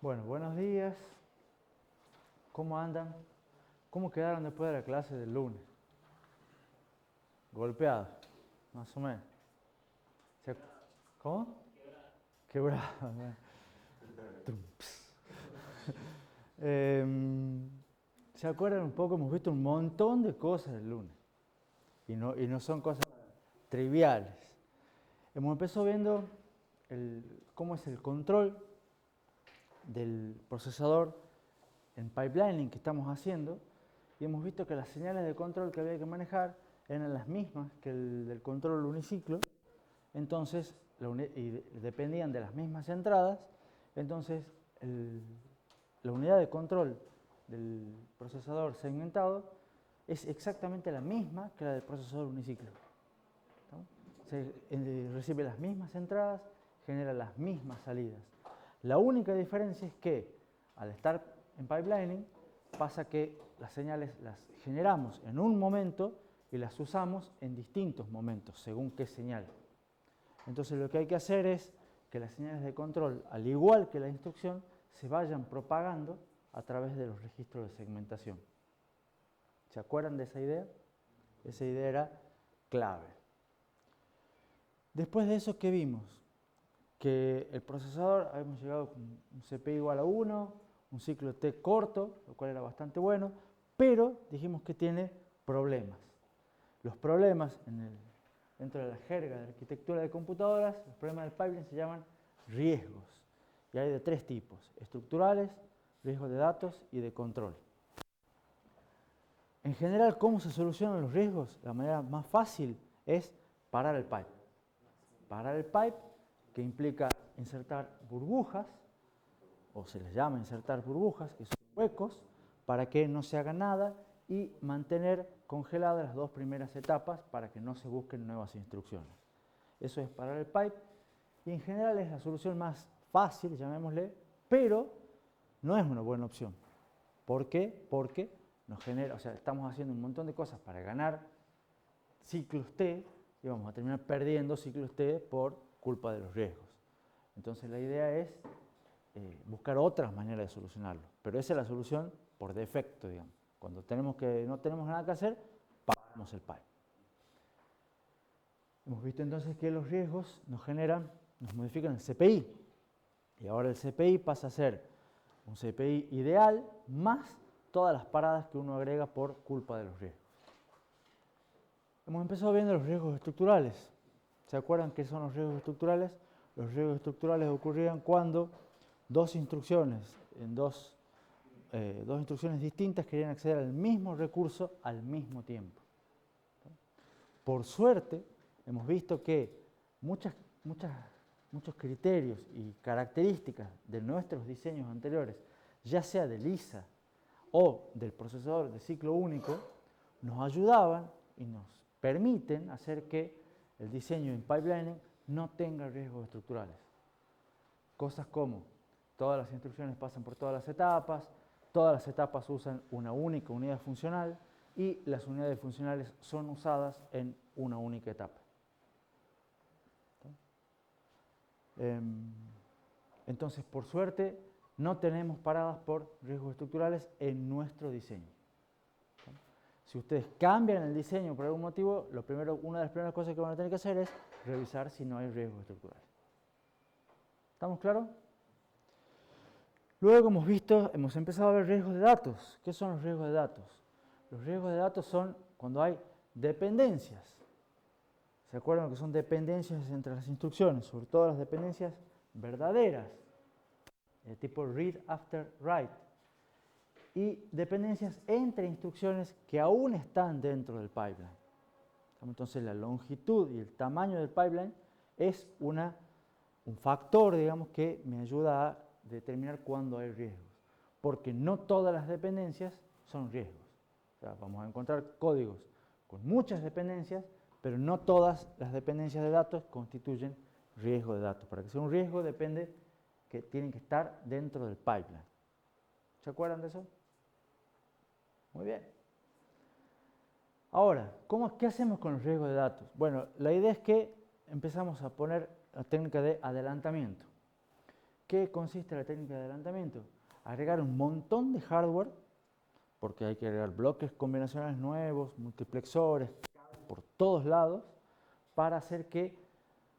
Bueno, buenos días. ¿Cómo andan? ¿Cómo quedaron después de la clase del lunes? Golpeados, más o menos. ¿Se- ¿Cómo? Quebrados. Bueno. Trumps. ¿Se acuerdan un poco? Hemos visto un montón de cosas el lunes. Y no son cosas triviales. Hemos empezado viendo cómo es el control del procesador en pipelining que estamos haciendo, y hemos visto que las señales de control que había que manejar eran las mismas que el del control uniciclo, entonces y dependían de las mismas entradas, entonces la unidad de control del procesador segmentado es exactamente la misma que la del procesador uniciclo. Recibe las mismas entradas, genera las mismas salidas. La única diferencia es que al estar en pipelining pasa que las señales las generamos en un momento y las usamos en distintos momentos, según qué señal. Entonces lo que hay que hacer es que las señales de control, al igual que la instrucción, se vayan propagando a través de los registros de segmentación. ¿Se acuerdan de esa idea? Esa idea era clave. Después de eso, ¿qué vimos? Que el procesador, habíamos llegado con un CPU igual a 1, un ciclo T corto, lo cual era bastante bueno, pero dijimos que tiene problemas. Los problemas dentro de la jerga de arquitectura de computadoras, los problemas del pipeline se llaman riesgos. Y hay de tres tipos: estructurales, riesgos de datos y de control. En general, ¿cómo se solucionan los riesgos? La manera más fácil es parar el pipe. Parar el pipe, que implica insertar burbujas, o se les llama insertar burbujas, que son huecos, para que no se haga nada, y mantener congeladas las dos primeras etapas para que no se busquen nuevas instrucciones. Eso es parar el pipe, y en general es la solución más fácil, llamémosle, pero no es una buena opción. ¿Por qué? Porque nos genera, o sea, estamos haciendo un montón de cosas para ganar ciclos T y vamos a terminar perdiendo ciclos T por culpa de los riesgos. Entonces la idea es buscar otras maneras de solucionarlo, pero esa es la solución por defecto, digamos. Cuando no tenemos nada que hacer, paramos el pipe. Hemos visto entonces que los riesgos nos modifican el CPI, y ahora el CPI pasa a ser un CPI ideal más todas las paradas que uno agrega por culpa de los riesgos. Hemos empezado viendo los riesgos estructurales. ¿Se acuerdan qué son los riesgos estructurales? Los riesgos estructurales ocurrían cuando dos instrucciones distintas querían acceder al mismo recurso al mismo tiempo. Por suerte, hemos visto que muchos criterios y características de nuestros diseños anteriores, ya sea de LISA o del procesador de ciclo único, nos ayudaban y nos permiten hacer que el diseño en pipelining no tenga riesgos estructurales. Cosas como todas las instrucciones pasan por todas las etapas usan una única unidad funcional y las unidades funcionales son usadas en una única etapa. Entonces, por suerte, no tenemos paradas por riesgos estructurales en nuestro diseño. Si ustedes cambian el diseño por algún motivo, una de las primeras cosas que van a tener que hacer es revisar si no hay riesgos estructurales. ¿Estamos claros? Luego hemos empezado a ver riesgos de datos. ¿Qué son los riesgos de datos? Los riesgos de datos son cuando hay dependencias. ¿Se acuerdan que son dependencias entre las instrucciones? Sobre todo las dependencias verdaderas, de tipo read after write. Y dependencias entre instrucciones que aún están dentro del pipeline. Entonces la longitud y el tamaño del pipeline es un factor, digamos, que me ayuda a determinar cuándo hay riesgos. Porque no todas las dependencias son riesgos. O sea, vamos a encontrar códigos con muchas dependencias, pero no todas las dependencias de datos constituyen riesgo de datos. Para que sea un riesgo depende que tienen que estar dentro del pipeline. ¿Se acuerdan de eso? Muy bien. Ahora, ¿qué hacemos con los riesgos de datos? Bueno, la idea es que empezamos a poner la técnica de adelantamiento. ¿qué consiste la técnica de adelantamiento? Agregar un montón de hardware, porque hay que agregar bloques combinacionales nuevos, multiplexores, por todos lados, para hacer que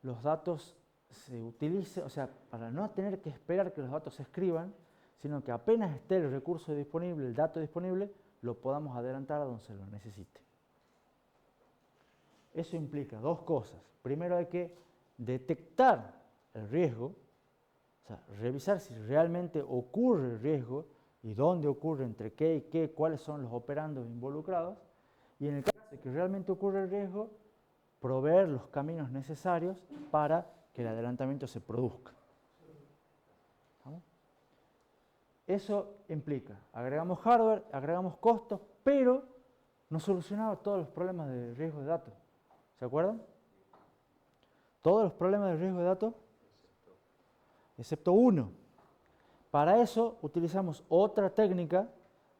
los datos se utilicen, o sea, para no tener que esperar que los datos se escriban, sino que apenas esté el recurso disponible, el dato disponible, lo podamos adelantar a donde se lo necesite. Eso implica dos cosas. Primero hay que detectar el riesgo, o sea, revisar si realmente ocurre el riesgo y dónde ocurre, entre qué y qué, cuáles son los operandos involucrados. Y en el caso de que realmente ocurre el riesgo, proveer los caminos necesarios para que el adelantamiento se produzca. ¿Vamos? Eso implica, agregamos hardware, agregamos costos, pero no solucionaba todos los problemas de riesgo de datos. ¿Se acuerdan? Todos los problemas de riesgo de datos, excepto uno. Para eso utilizamos otra técnica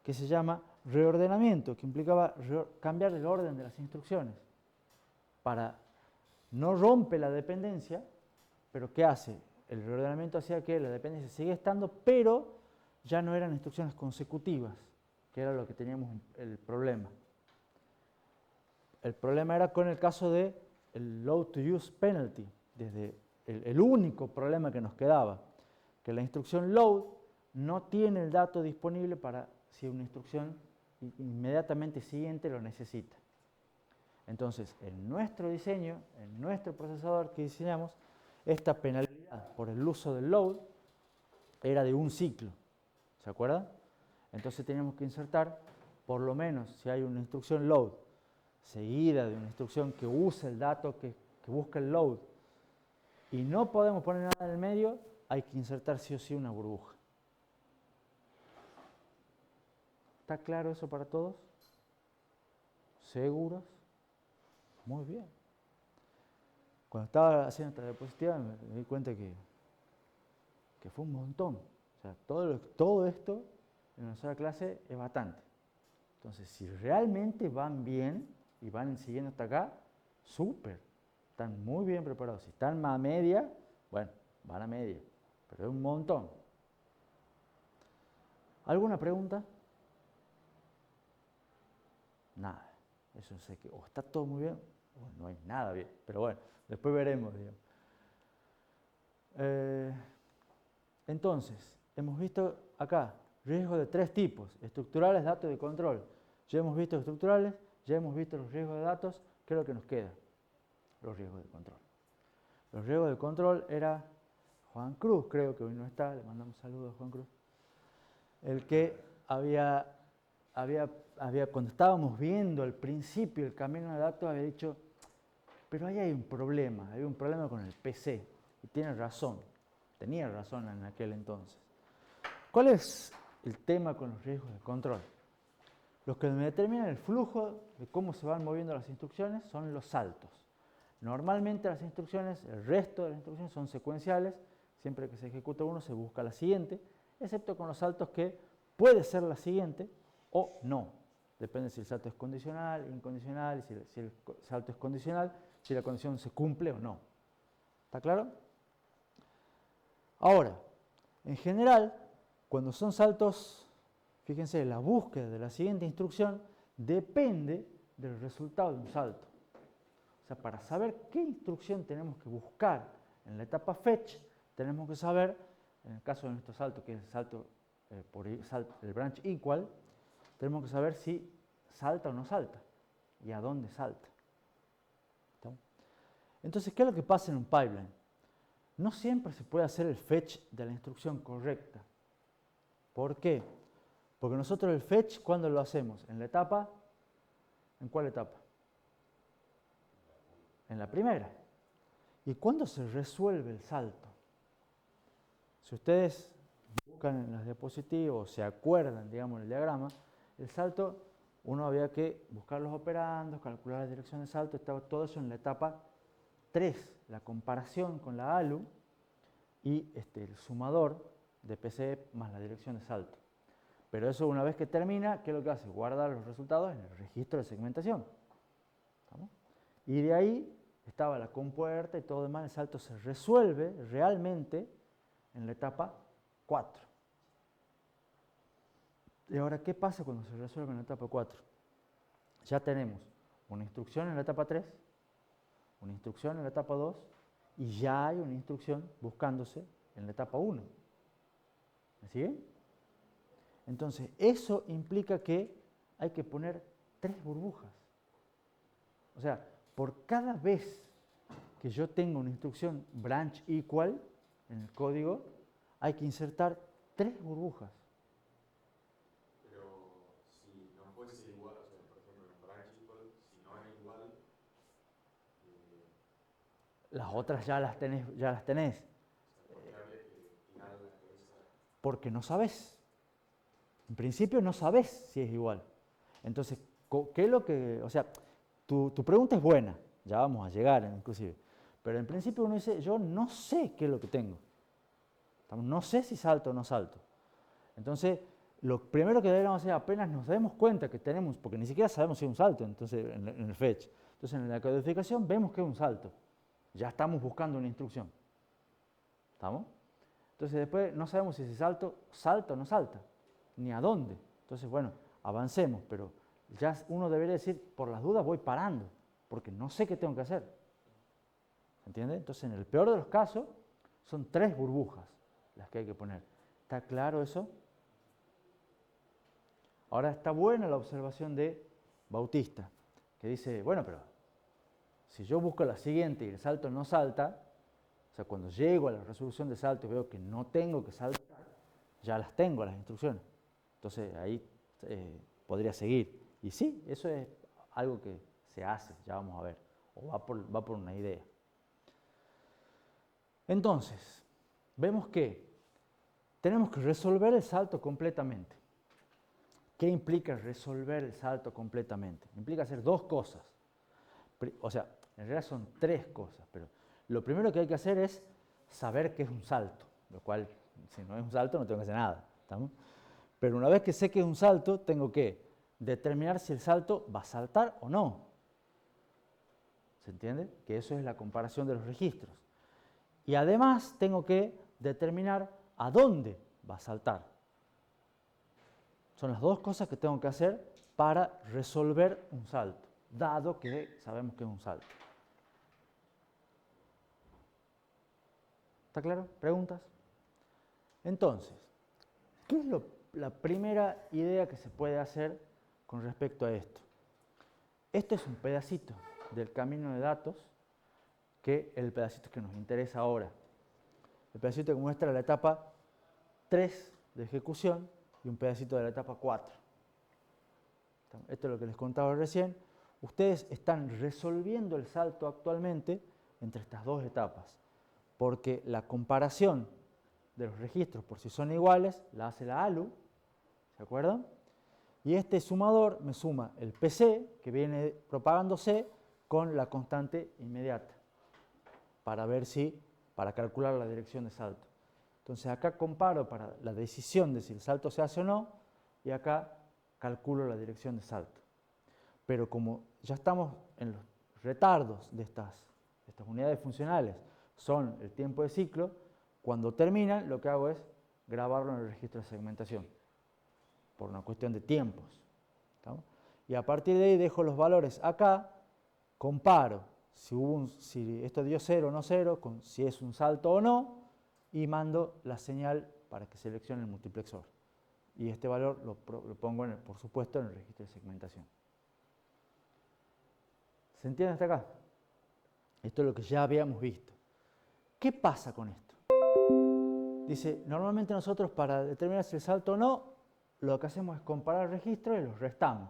que se llama reordenamiento, que implicaba cambiar el orden de las instrucciones. No rompe la dependencia, pero ¿qué hace? El reordenamiento hacía que la dependencia sigue estando, pero ya no eran instrucciones consecutivas, que era lo que teníamos el problema. El problema era con el caso de el load to use penalty, desde el único problema que nos quedaba, que la instrucción load no tiene el dato disponible para si una instrucción inmediatamente siguiente lo necesita. Entonces, en nuestro diseño, en nuestro procesador que diseñamos, esta penalidad por el uso del load era de un ciclo. ¿Se acuerdan? Entonces teníamos que insertar, por lo menos, si hay una instrucción load seguida de una instrucción que usa el dato que busca el load y no podemos poner nada en el medio, hay que insertar sí o sí una burbuja. ¿Está claro eso para todos? ¿Seguros? Muy bien. Cuando estaba haciendo esta diapositiva me di cuenta que fue un montón. O sea, todo esto en una sola clase es bastante. Entonces, si realmente van bien y van siguiendo hasta acá, súper. Están muy bien preparados. Si están a media, bueno, van a media. Pero es un montón. ¿Alguna pregunta? Nada. Eso sé que o está todo muy bien o no hay nada bien. Pero bueno, después veremos, digamos. Entonces, hemos visto acá riesgos de tres tipos: estructurales, datos de control. Ya hemos visto estructurales, ya hemos visto los riesgos de datos. ¿Qué es lo que nos queda? Los riesgos de control. Los riesgos de control era Juan Cruz, creo que hoy no está, le mandamos saludos a Juan Cruz, el que cuando estábamos viendo al principio el camino de datos, había dicho, pero ahí hay un problema con el PC, y tiene razón, tenía razón en aquel entonces. ¿Cuál es el tema con los riesgos de control? Los que me determinan el flujo de cómo se van moviendo las instrucciones son los saltos. Normalmente las instrucciones, el resto de las instrucciones son secuenciales, siempre que se ejecuta uno se busca la siguiente, excepto con los saltos que puede ser la siguiente o no. Depende si el salto es condicional, incondicional, y si el salto es condicional, si la condición se cumple o no. ¿Está claro? Ahora, en general, cuando son saltos, fíjense, la búsqueda de la siguiente instrucción depende del resultado de un salto. O sea, para saber qué instrucción tenemos que buscar en la etapa fetch, tenemos que saber, en el caso de nuestro salto, que es el salto el branch equal, tenemos que saber si salta o no salta y a dónde salta. ¿Está? Entonces, ¿qué es lo que pasa en un pipeline? No siempre se puede hacer el fetch de la instrucción correcta. ¿Por qué? Porque nosotros el fetch, ¿cuándo lo hacemos? ¿En la etapa? ¿En cuál etapa? En la primera. ¿Y cuándo se resuelve el salto? Si ustedes buscan en las diapositivas o se acuerdan, digamos, en el diagrama, el salto, uno había que buscar los operandos, calcular la dirección de salto, estaba todo eso en la etapa 3, la comparación con la ALU y el sumador de PCE más la dirección de salto. Pero eso una vez que termina, ¿qué es lo que hace? Guarda los resultados en el registro de segmentación. ¿Estamos? Y de ahí estaba la compuerta y todo demás, el salto se resuelve realmente en la etapa 4. Y ahora, ¿qué pasa cuando se resuelve en la etapa 4? Ya tenemos una instrucción en la etapa 3, una instrucción en la etapa 2 y ya hay una instrucción buscándose en la etapa 1. ¿Me siguen? Entonces, eso implica que hay que poner 3 burbujas. O sea, por cada vez que yo tengo una instrucción branch equal en el código, hay que insertar 3 burbujas. Pero si no fuese igual, o sea, por ejemplo, en branch equal, si no es igual, Las otras ya las tenés. ¿por qué habría que tirar la cabeza? Porque no sabes. En principio no sabes si es igual. Entonces, ¿qué es lo que...? O sea, tu pregunta es buena, ya vamos a llegar inclusive. Pero en principio uno dice, yo no sé qué es lo que tengo. No sé si salto o no salto. Entonces, lo primero que deberíamos hacer apenas nos demos cuenta que tenemos, porque ni siquiera sabemos si es un salto entonces, en el fetch. Entonces, en la codificación vemos que es un salto. Ya estamos buscando una instrucción. ¿Estamos? Entonces, después no sabemos si ese salto salta o no salta, ni a dónde. Entonces, bueno, avancemos, pero ya uno debería decir, por las dudas voy parando, porque no sé qué tengo que hacer. ¿Entiende? Entonces, en el peor de los casos, son 3 burbujas las que hay que poner. ¿Está claro eso? Ahora está buena la observación de Bautista, que dice, bueno, pero si yo busco la siguiente y el salto no salta, o sea, cuando llego a la resolución de salto y veo que no tengo que saltar, ya las tengo las instrucciones. Entonces ahí podría seguir. Y sí, eso es algo que se hace, ya vamos a ver, o va por una idea. Entonces, vemos que tenemos que resolver el salto completamente. ¿Qué implica resolver el salto completamente? Implica hacer 2 cosas. O sea, en realidad son 3 cosas, pero lo primero que hay que hacer es saber qué es un salto, lo cual, si no es un salto, no tengo que hacer nada. ¿Estamos? Pero una vez que sé que es un salto, tengo que determinar si el salto va a saltar o no. ¿Se entiende? Que eso es la comparación de los registros. Y además tengo que determinar a dónde va a saltar. Son las 2 cosas que tengo que hacer para resolver un salto, dado que sabemos que es un salto. ¿Está claro? ¿Preguntas? Entonces, ¿qué es la primera idea que se puede hacer con respecto a esto? Este es un pedacito del camino de datos, que es el pedacito que nos interesa ahora. El pedacito que muestra la etapa 3 de ejecución y un pedacito de la etapa 4. Esto es lo que les contaba recién. Ustedes están resolviendo el salto actualmente entre estas 2 etapas, porque la comparación de los registros por si son iguales la hace la ALU, ¿se acuerdan? Y este sumador me suma el PC, que viene propagándose, con la constante inmediata, para calcular la dirección de salto. Entonces acá comparo para la decisión de si el salto se hace o no, y acá calculo la dirección de salto. Pero como ya estamos en los retardos de estas unidades funcionales, son el tiempo de ciclo, cuando terminan lo que hago es grabarlo en el registro de segmentación, por una cuestión de tiempos. ¿Estamos? Y a partir de ahí dejo los valores acá, comparo si esto dio 0 o no 0, con si es un salto o no, y mando la señal para que seleccione el multiplexor. Y este valor lo pongo, por supuesto, en el registro de segmentación. ¿Se entiende hasta acá? Esto es lo que ya habíamos visto. ¿Qué pasa con esto? Dice, normalmente nosotros para determinar si el salto o no, lo que hacemos es comparar registros y los restamos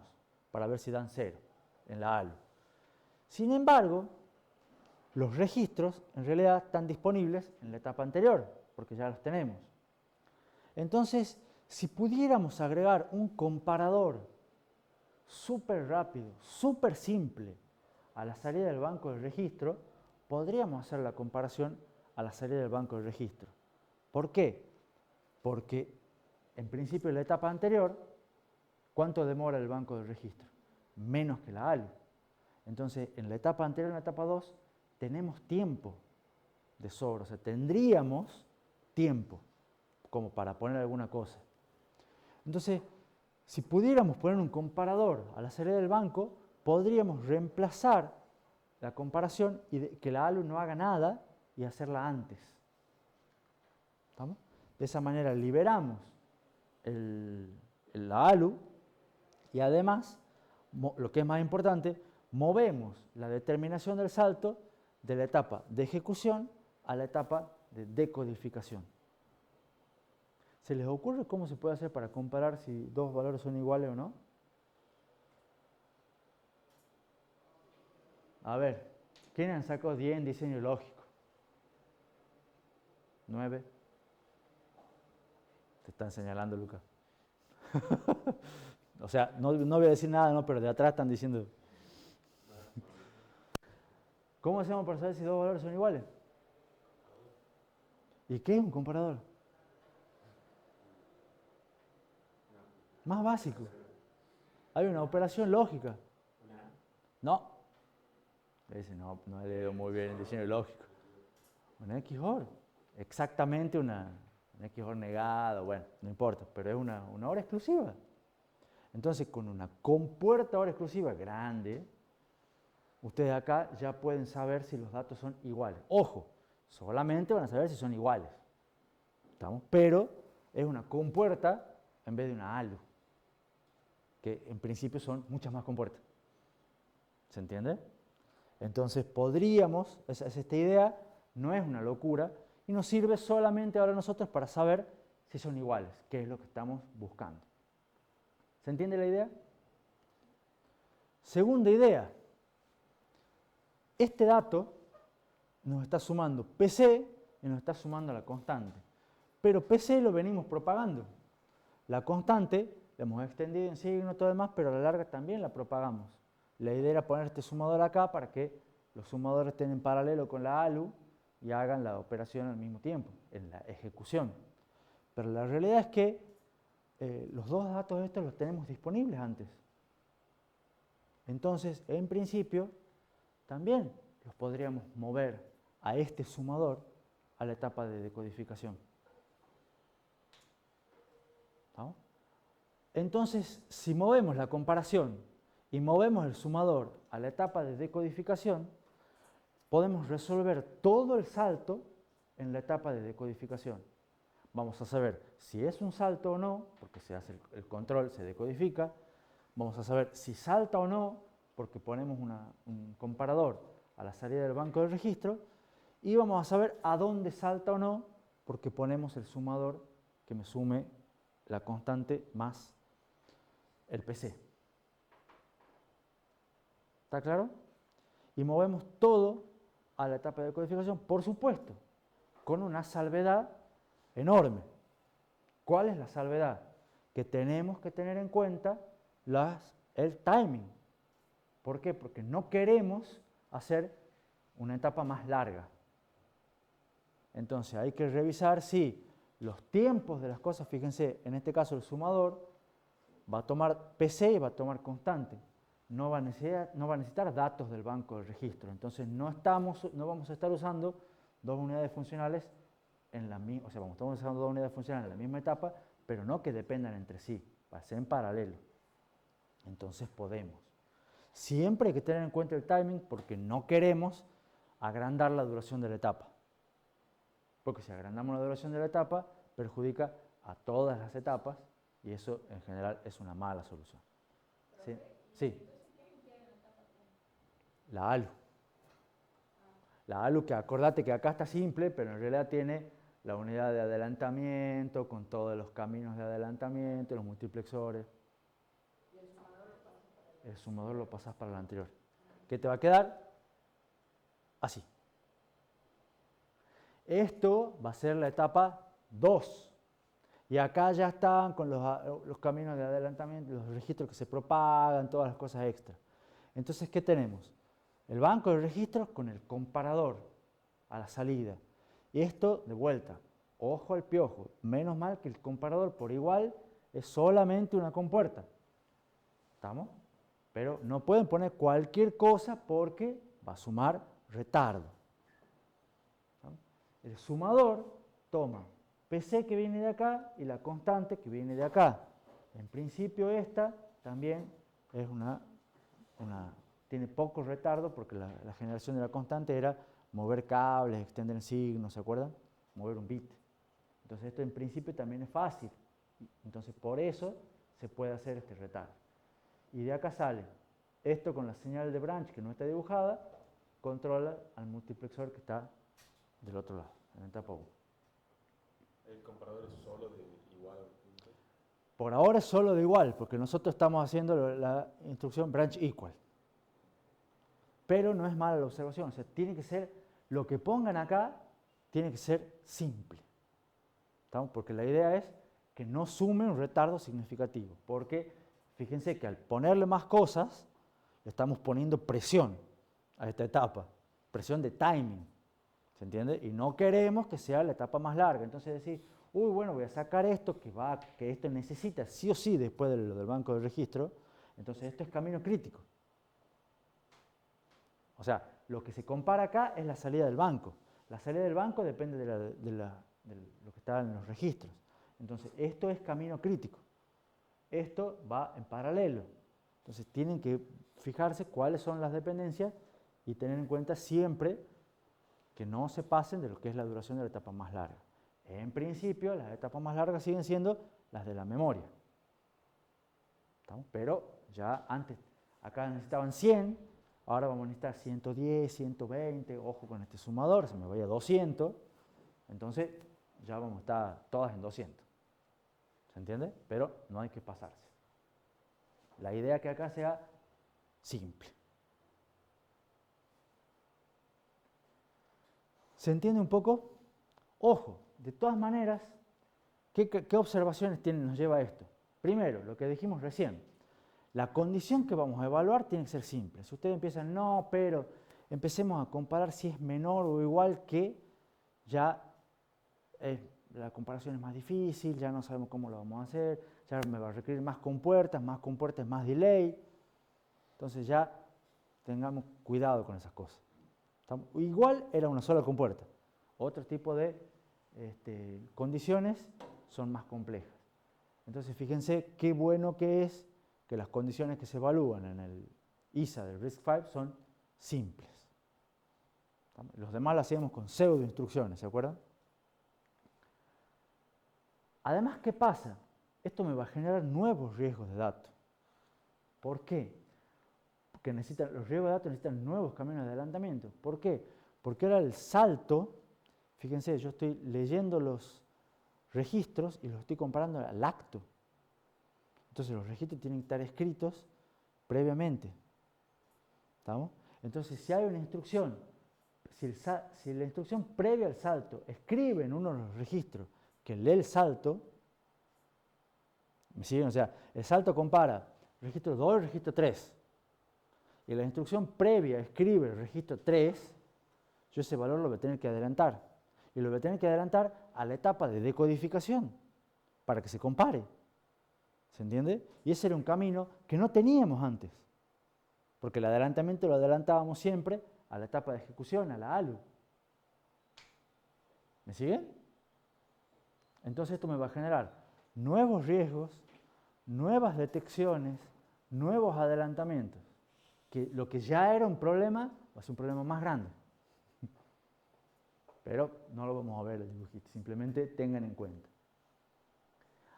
para ver si dan 0 en la ALU. Sin embargo, los registros en realidad están disponibles en la etapa anterior, porque ya los tenemos. Entonces, si pudiéramos agregar un comparador súper rápido, súper simple, a la salida del banco de registro, podríamos hacer la comparación a la salida del banco de registro. ¿Por qué? Porque en principio en la etapa anterior, ¿cuánto demora el banco de registro? Menos que la ALU. Entonces, en la etapa anterior, en la etapa 2, tenemos tiempo de sobra, o sea, tendríamos tiempo, como para poner alguna cosa. Entonces, si pudiéramos poner un comparador a la salida del banco, podríamos reemplazar la comparación y que la ALU no haga nada y hacerla antes. ¿Estamos? De esa manera liberamos la ALU y además, lo que es más importante, movemos la determinación del salto de la etapa de ejecución a la etapa de decodificación. ¿Se les ocurre cómo se puede hacer para comparar si dos valores son iguales o no? A ver, ¿quiénes han sacado 10 en diseño lógico? 9. Te están señalando, Lucas. O sea, no voy a decir nada, no, pero de atrás están diciendo. ¿Cómo hacemos para saber si dos valores son iguales? ¿Y qué es un comparador? Más básico. Hay una operación lógica. No. Dice, no he leído muy bien el diseño lógico. Una XOR. Exactamente una XOR negada, bueno, no importa, pero es una OR exclusiva. Entonces, con una compuerta OR exclusiva grande, ustedes acá ya pueden saber si los datos son iguales. Ojo, solamente van a saber si son iguales. ¿Estamos? Pero es una compuerta en vez de una ALU, que en principio son muchas más compuertas. ¿Se entiende? Entonces podríamos, esta idea no es una locura y nos sirve solamente ahora a nosotros para saber si son iguales, que es lo que estamos buscando. ¿Se entiende la idea? Segunda idea. Este dato nos está sumando PC y nos está sumando la constante. Pero PC lo venimos propagando. La constante la hemos extendido en signo y todo demás, pero a la larga también la propagamos. La idea era poner este sumador acá para que los sumadores estén en paralelo con la ALU y hagan la operación al mismo tiempo, en la ejecución. Pero la realidad es que los dos datos estos los tenemos disponibles antes. Entonces, en principio, también los podríamos mover a este sumador a la etapa de decodificación. ¿Estamos? Entonces, si movemos la comparación y movemos el sumador a la etapa de decodificación, podemos resolver todo el salto en la etapa de decodificación. Vamos a saber si es un salto o no, porque se hace el control, se decodifica. Vamos a saber si salta o no, porque ponemos un comparador a la salida del banco de registro. Y vamos a saber a dónde salta o no, porque ponemos el sumador que me sume la constante más el PC. ¿Está claro? Y movemos todo a la etapa de decodificación, por supuesto, con una salvedad enorme. ¿Cuál es la salvedad? Que tenemos que tener en cuenta el timing. ¿Por qué? Porque no queremos hacer una etapa más larga. Entonces hay que revisar si los tiempos de las cosas, fíjense, en este caso el sumador va a tomar PC y va a tomar constante. No va a necesitar datos del banco de registro. Entonces no vamos a estar usando dos unidades funcionales estamos usando dos unidades funcionales en la misma etapa, pero no que dependan entre sí, va a ser en paralelo. Entonces podemos. Siempre hay que tener en cuenta el timing porque no queremos agrandar la duración de la etapa. Porque si agrandamos la duración de la etapa, perjudica a todas las etapas y eso en general es una mala solución. ¿Sí? Sí. La ALU. La ALU, que acordate que acá está simple, pero en realidad tiene la unidad de adelantamiento con todos los caminos de adelantamiento, los multiplexores. ¿Y el sumador lo pasas para el? El sumador lo pasas para el anterior. ¿Qué te va a quedar? Así. Esto va a ser la etapa 2. Y acá ya están con los caminos de adelantamiento, los registros que se propagan, todas las cosas extra. Entonces, ¿qué tenemos? El banco de registros con el comparador a la salida. Y esto, de vuelta, ojo al piojo. Menos mal que el comparador por igual es solamente una compuerta. ¿Estamos? Pero no pueden poner cualquier cosa porque va a sumar retardo. ¿Estamos? El sumador toma PC que viene de acá y la constante que viene de acá. En principio esta también es tiene poco retardo porque la generación de la constante era mover cables, extender el signo, ¿se acuerdan? Mover un bit. Entonces esto en principio también es fácil. Entonces por eso se puede hacer este retardo. Y de acá sale esto con la señal de branch que no está dibujada, controla al multiplexor que está del otro lado, en la etapa 1. ¿El comparador es solo de igual o punto? Por ahora es solo de igual, porque nosotros estamos haciendo la instrucción branch equal. Pero no es mala la observación, o sea, tiene que ser, lo que pongan acá, tiene que ser simple. ¿Estamos? Porque la idea es que no sume un retardo significativo, porque fíjense que al ponerle más cosas, le estamos poniendo presión a esta etapa, presión de timing, ¿se entiende? Y no queremos que sea la etapa más larga, entonces decir, uy, bueno, voy a sacar esto, que esto necesita sí o sí después del banco de registro, entonces esto es camino crítico. O sea, lo que se compara acá es la salida del banco. La salida del banco depende de lo que está en los registros. Entonces, esto es camino crítico. Esto va en paralelo. Entonces, tienen que fijarse cuáles son las dependencias y tener en cuenta siempre que no se pasen de lo que es la duración de la etapa más larga. En principio, las etapas más largas siguen siendo las de la memoria. ¿Estamos? Pero ya antes, acá necesitaban 100, ahora vamos a necesitar 110, 120, ojo con este sumador, se me vaya a 200, entonces ya vamos a estar todas en 200. ¿Se entiende? Pero no hay que pasarse. La idea es que acá sea simple. ¿Se entiende un poco? Ojo, de todas maneras, ¿qué observaciones nos lleva a esto? Primero, lo que dijimos recién, la condición que vamos a evaluar tiene que ser simple. Si ustedes empiezan, no, pero empecemos a comparar si es menor o igual que, ya la comparación es más difícil, ya no sabemos cómo lo vamos a hacer, ya me va a requerir más compuertas es más delay. Entonces ya tengamos cuidado con esas cosas. Igual era una sola compuerta. Otro tipo de condiciones son más complejas. Entonces fíjense qué bueno que es que las condiciones que se evalúan en el ISA del RISC-V son simples. Los demás las hacíamos con pseudo instrucciones, ¿se acuerdan? Además, ¿qué pasa? Esto me va a generar nuevos riesgos de datos. ¿Por qué? Porque los riesgos de datos necesitan nuevos caminos de adelantamiento. ¿Por qué? Porque ahora el salto, fíjense, yo estoy leyendo los registros y los estoy comparando al acto. Entonces los registros tienen que estar escritos previamente. ¿Estamos? Entonces si hay una instrucción, si la instrucción previa al salto escribe en uno de los registros que lee el salto, ¿me siguen? O sea, el salto compara registro 2 y registro 3. Y la instrucción previa escribe el registro 3, yo ese valor lo voy a tener que adelantar. Y lo voy a tener que adelantar a la etapa de decodificación para que se compare. ¿Se entiende? Y ese era un camino que no teníamos antes. Porque el adelantamiento lo adelantábamos siempre a la etapa de ejecución, a la ALU. ¿Me siguen? Entonces esto me va a generar nuevos riesgos, nuevas detecciones, nuevos adelantamientos. Que lo que ya era un problema va a ser un problema más grande. Pero no lo vamos a ver el dibujito, simplemente tengan en cuenta.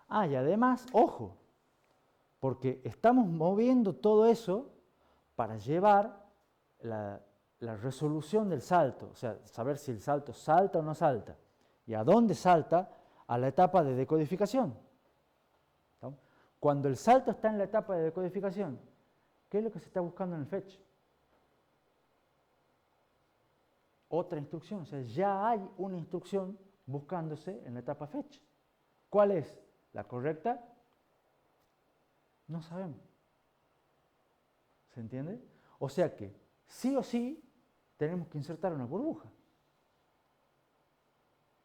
Ah, y además, ojo, porque estamos moviendo todo eso para llevar la resolución del salto, o sea, saber si el salto salta o no salta, y a dónde salta, a la etapa de decodificación. ¿Estamos? Cuando el salto está en la etapa de decodificación, ¿qué es lo que se está buscando en el fetch? Otra instrucción, o sea, ya hay una instrucción buscándose en la etapa fetch. ¿Cuál es la correcta? No sabemos. ¿Se entiende? O sea que sí o sí tenemos que insertar una burbuja.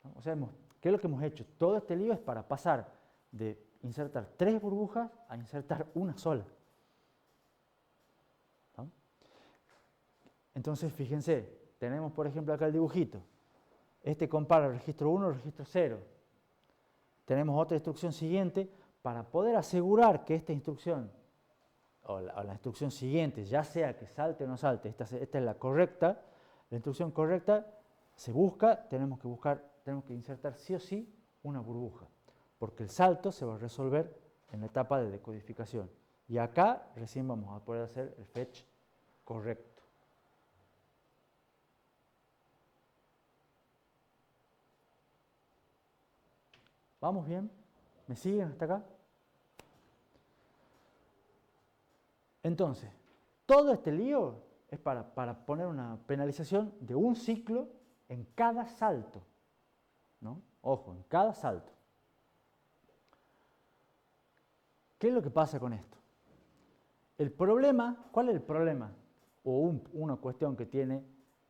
¿No? O sea, ¿qué es lo que hemos hecho? Todo este lío es para pasar de insertar 3 burbujas a insertar una sola. ¿No? Entonces, fíjense, tenemos por ejemplo acá el dibujito. Este compara el registro 1 y el registro 0. tenemos otra instrucción siguiente para poder asegurar que esta instrucción o la instrucción siguiente, ya sea que salte o no salte, esta es la correcta, la instrucción correcta se busca, tenemos que insertar sí o sí una burbuja, porque el salto se va a resolver en la etapa de decodificación. Y acá recién vamos a poder hacer el fetch correcto. ¿Vamos bien? ¿Me siguen hasta acá? Entonces, todo este lío es para poner una penalización de un ciclo en cada salto, ¿no? Ojo, en cada salto. ¿Qué es lo que pasa con esto? El problema, ¿cuál es el problema? O una cuestión que tiene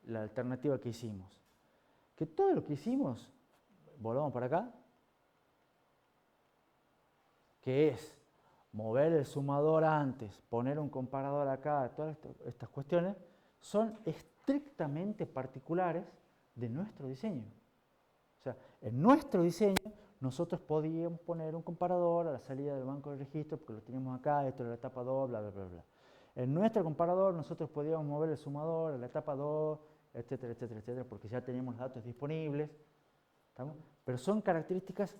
la alternativa que hicimos. Que todo lo que hicimos, volvamos para acá, que es mover el sumador antes, poner un comparador acá, todas estas cuestiones, son estrictamente particulares de nuestro diseño. O sea, en nuestro diseño nosotros podíamos poner un comparador a la salida del banco de registro, porque lo teníamos acá, esto es la etapa 2, bla, bla, bla, bla. En nuestro comparador nosotros podíamos mover el sumador a la etapa 2, etcétera, etcétera, etcétera, porque ya teníamos los datos disponibles. ¿Estamos? Pero son características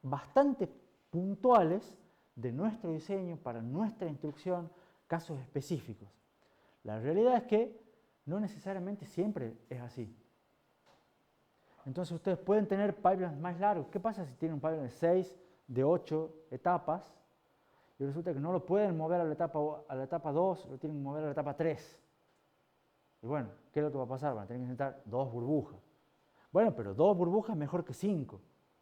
bastante puntuales de nuestro diseño para nuestra instrucción, casos específicos. La realidad es que no necesariamente siempre es así. Entonces ustedes pueden tener pipelines más largos. ¿Qué pasa si tienen un pipeline de 6, de 8 etapas y resulta que no lo pueden mover a la etapa 2, lo tienen que mover a la etapa 3? Y bueno, ¿qué es lo que va a pasar? Van a tener que insertar 2 burbujas. Bueno, pero 2 burbujas es mejor que 5.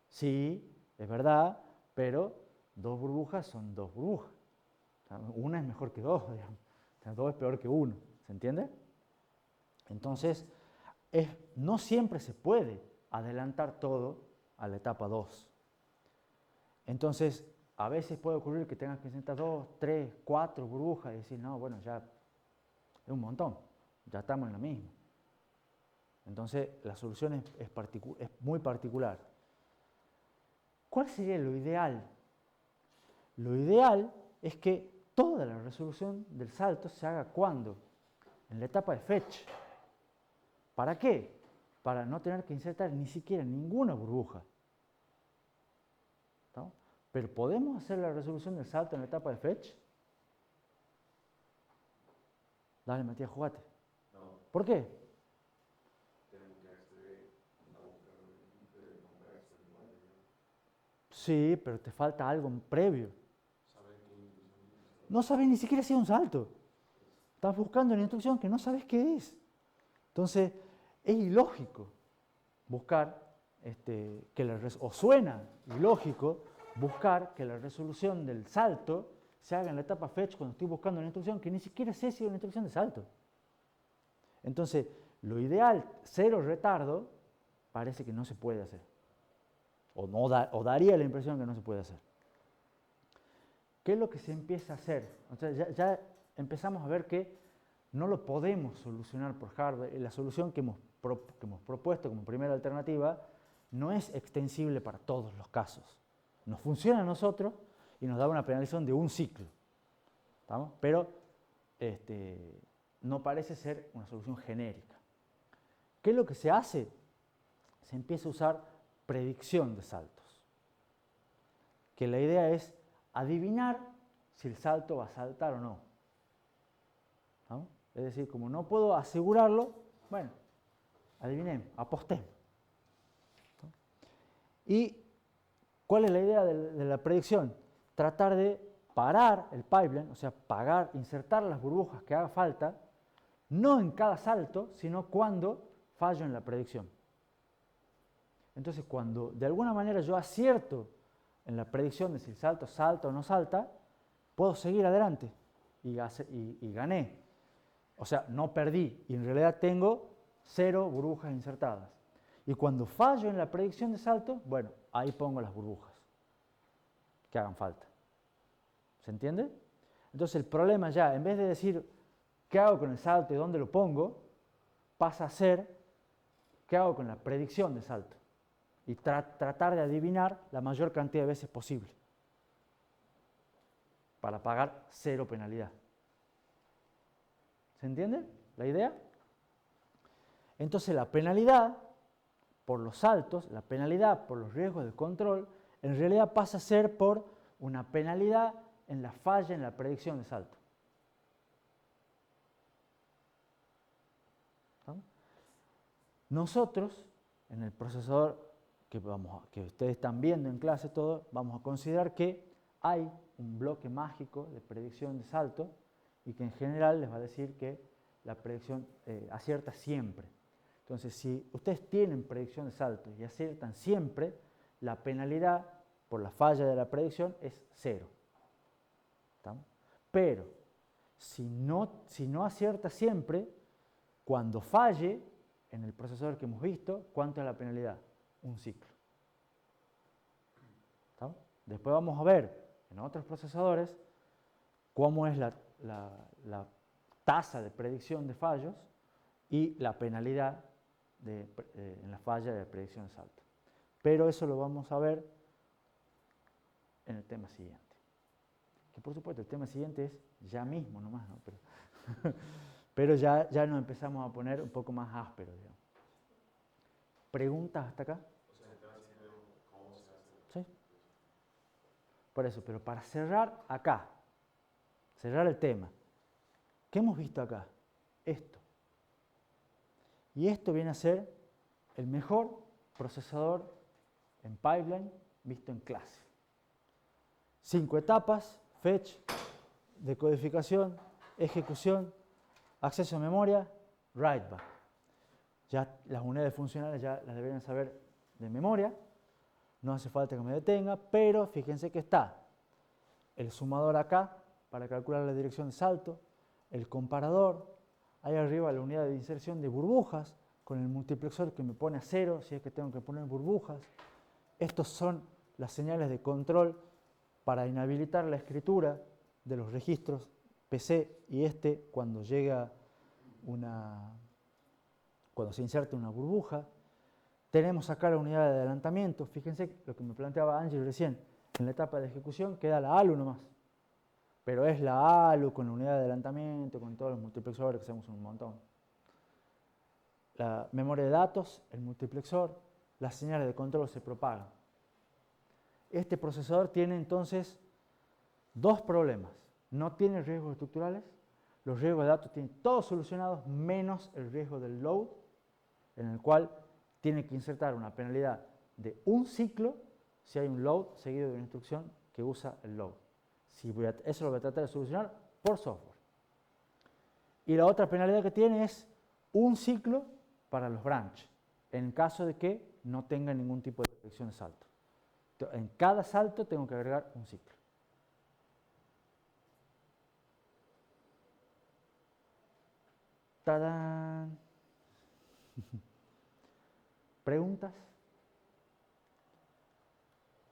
Sí, es verdad, pero 2 burbujas son 2 burbujas. O sea, una es mejor que 2, digamos. O sea, 2 es peor que 1, ¿se entiende? Entonces, no siempre se puede adelantar todo a la etapa 2. Entonces, a veces puede ocurrir que tengas que insertar 2, 3, 4 burbujas y decir, no, bueno, ya es un montón, ya estamos en la misma. Entonces, la solución es muy particular. ¿Cuál sería lo ideal? Lo ideal es que toda la resolución del salto se haga ¿cuándo? En la etapa de fetch. ¿Para qué? Para no tener que insertar ni siquiera ninguna burbuja. ¿No? Pero ¿podemos hacer la resolución del salto en la etapa de fetch? Dale, Matías, jugate. No, ¿Por qué? tenemos que acceder a buscar el converso en lugar de Sí, pero te falta algo previo. saber qué instrucción es. No sabes ni siquiera si es un salto. Estás buscando una instrucción que no sabes qué es. Entonces, es ilógico buscar, o suena ilógico buscar que la resolución del salto se haga en la etapa fetch cuando estoy buscando una instrucción que ni siquiera sé si es una instrucción de salto. Entonces, lo ideal, 0 retardo, parece que no se puede hacer. O daría la impresión que no se puede hacer. ¿Qué es lo que se empieza a hacer? O sea, ya empezamos a ver que no lo podemos solucionar por hardware. La solución que hemos propuesto como primera alternativa no es extensible para todos los casos. Nos funciona a nosotros y nos da una penalización de un ciclo. ¿Estamos? Pero no parece ser una solución genérica. ¿Qué es lo que se hace? Se empieza a usar predicción de saltos. Que la idea es adivinar si el salto va a saltar o no. ¿No? Es decir, como no puedo asegurarlo, bueno, adivinemos, apostemos. ¿No? ¿Y cuál es la idea de la predicción? Tratar de parar el pipeline, o sea, insertar las burbujas que haga falta, no en cada salto, sino cuando fallo en la predicción. Entonces, cuando de alguna manera yo acierto en la predicción de si el salto salta o no salta, puedo seguir adelante y gané. O sea, no perdí y en realidad tengo 0 burbujas insertadas. Y cuando fallo en la predicción de salto, bueno, ahí pongo las burbujas que hagan falta. ¿Se entiende? Entonces el problema ya, en vez de decir qué hago con el salto y dónde lo pongo, pasa a ser qué hago con la predicción de salto y tratar de adivinar la mayor cantidad de veces posible para pagar 0 penalidad. ¿Se entiende la idea? Entonces la penalidad por los saltos, la penalidad por los riesgos de control, en realidad pasa a ser por una penalidad en la falla en la predicción de salto. ¿No? Nosotros, en el procesador que ustedes están viendo en clase todo, vamos a considerar que hay un bloque mágico de predicción de salto y que en general les va a decir que la predicción acierta siempre. Entonces, si ustedes tienen predicción de salto y aciertan siempre, la penalidad por la falla de la predicción es 0. ¿Estamos? Pero, si no acierta siempre, cuando falle, en el procesador que hemos visto, ¿cuánto es la penalidad? Un ciclo. ¿Estamos? Después vamos a ver en otros procesadores cómo es la tasa de predicción de fallos y la penalidad en la falla de predicción de salto. Pero eso lo vamos a ver en el tema siguiente. Que por supuesto el tema siguiente es ya mismo nomás, ¿no? Pero ya nos empezamos a poner un poco más áspero, digamos. ¿Preguntas hasta acá? O sea, el tema siguiente es cómo se hace. Sí. Por eso, pero para cerrar acá, cerrar el tema, ¿qué hemos visto acá? Esto. Y esto viene a ser el mejor procesador en pipeline visto en clase. 5 etapas: fetch, decodificación, ejecución, acceso a memoria, write back. Ya las unidades funcionales ya las deberían saber de memoria, no hace falta que me detenga, pero fíjense que está el sumador acá para calcular la dirección de salto, el comparador, ahí arriba la unidad de inserción de burbujas, con el multiplexor que me pone a 0 si es que tengo que poner burbujas. Estos son las señales de control para inhabilitar la escritura de los registros PC y cuando se inserta una burbuja. Tenemos acá la unidad de adelantamiento. Fíjense lo que me planteaba Ángel recién. En la etapa de ejecución queda la ALU nomás. Pero es la ALU con la unidad de adelantamiento, con todos los multiplexores que hacemos un montón. La memoria de datos, el multiplexor, las señales de control se propagan. Este procesador tiene entonces 2 problemas. No tiene riesgos estructurales. Los riesgos de datos tienen todos solucionados menos el riesgo del load, en el cual tiene que insertar una penalidad de un ciclo si hay un load seguido de una instrucción que usa el load. Eso lo voy a tratar de solucionar por software. Y la otra penalidad que tiene es un ciclo para los branch, en caso de que no tenga ningún tipo de predicción de salto. En cada salto tengo que agregar un ciclo. ¡Tadán! ¿Preguntas?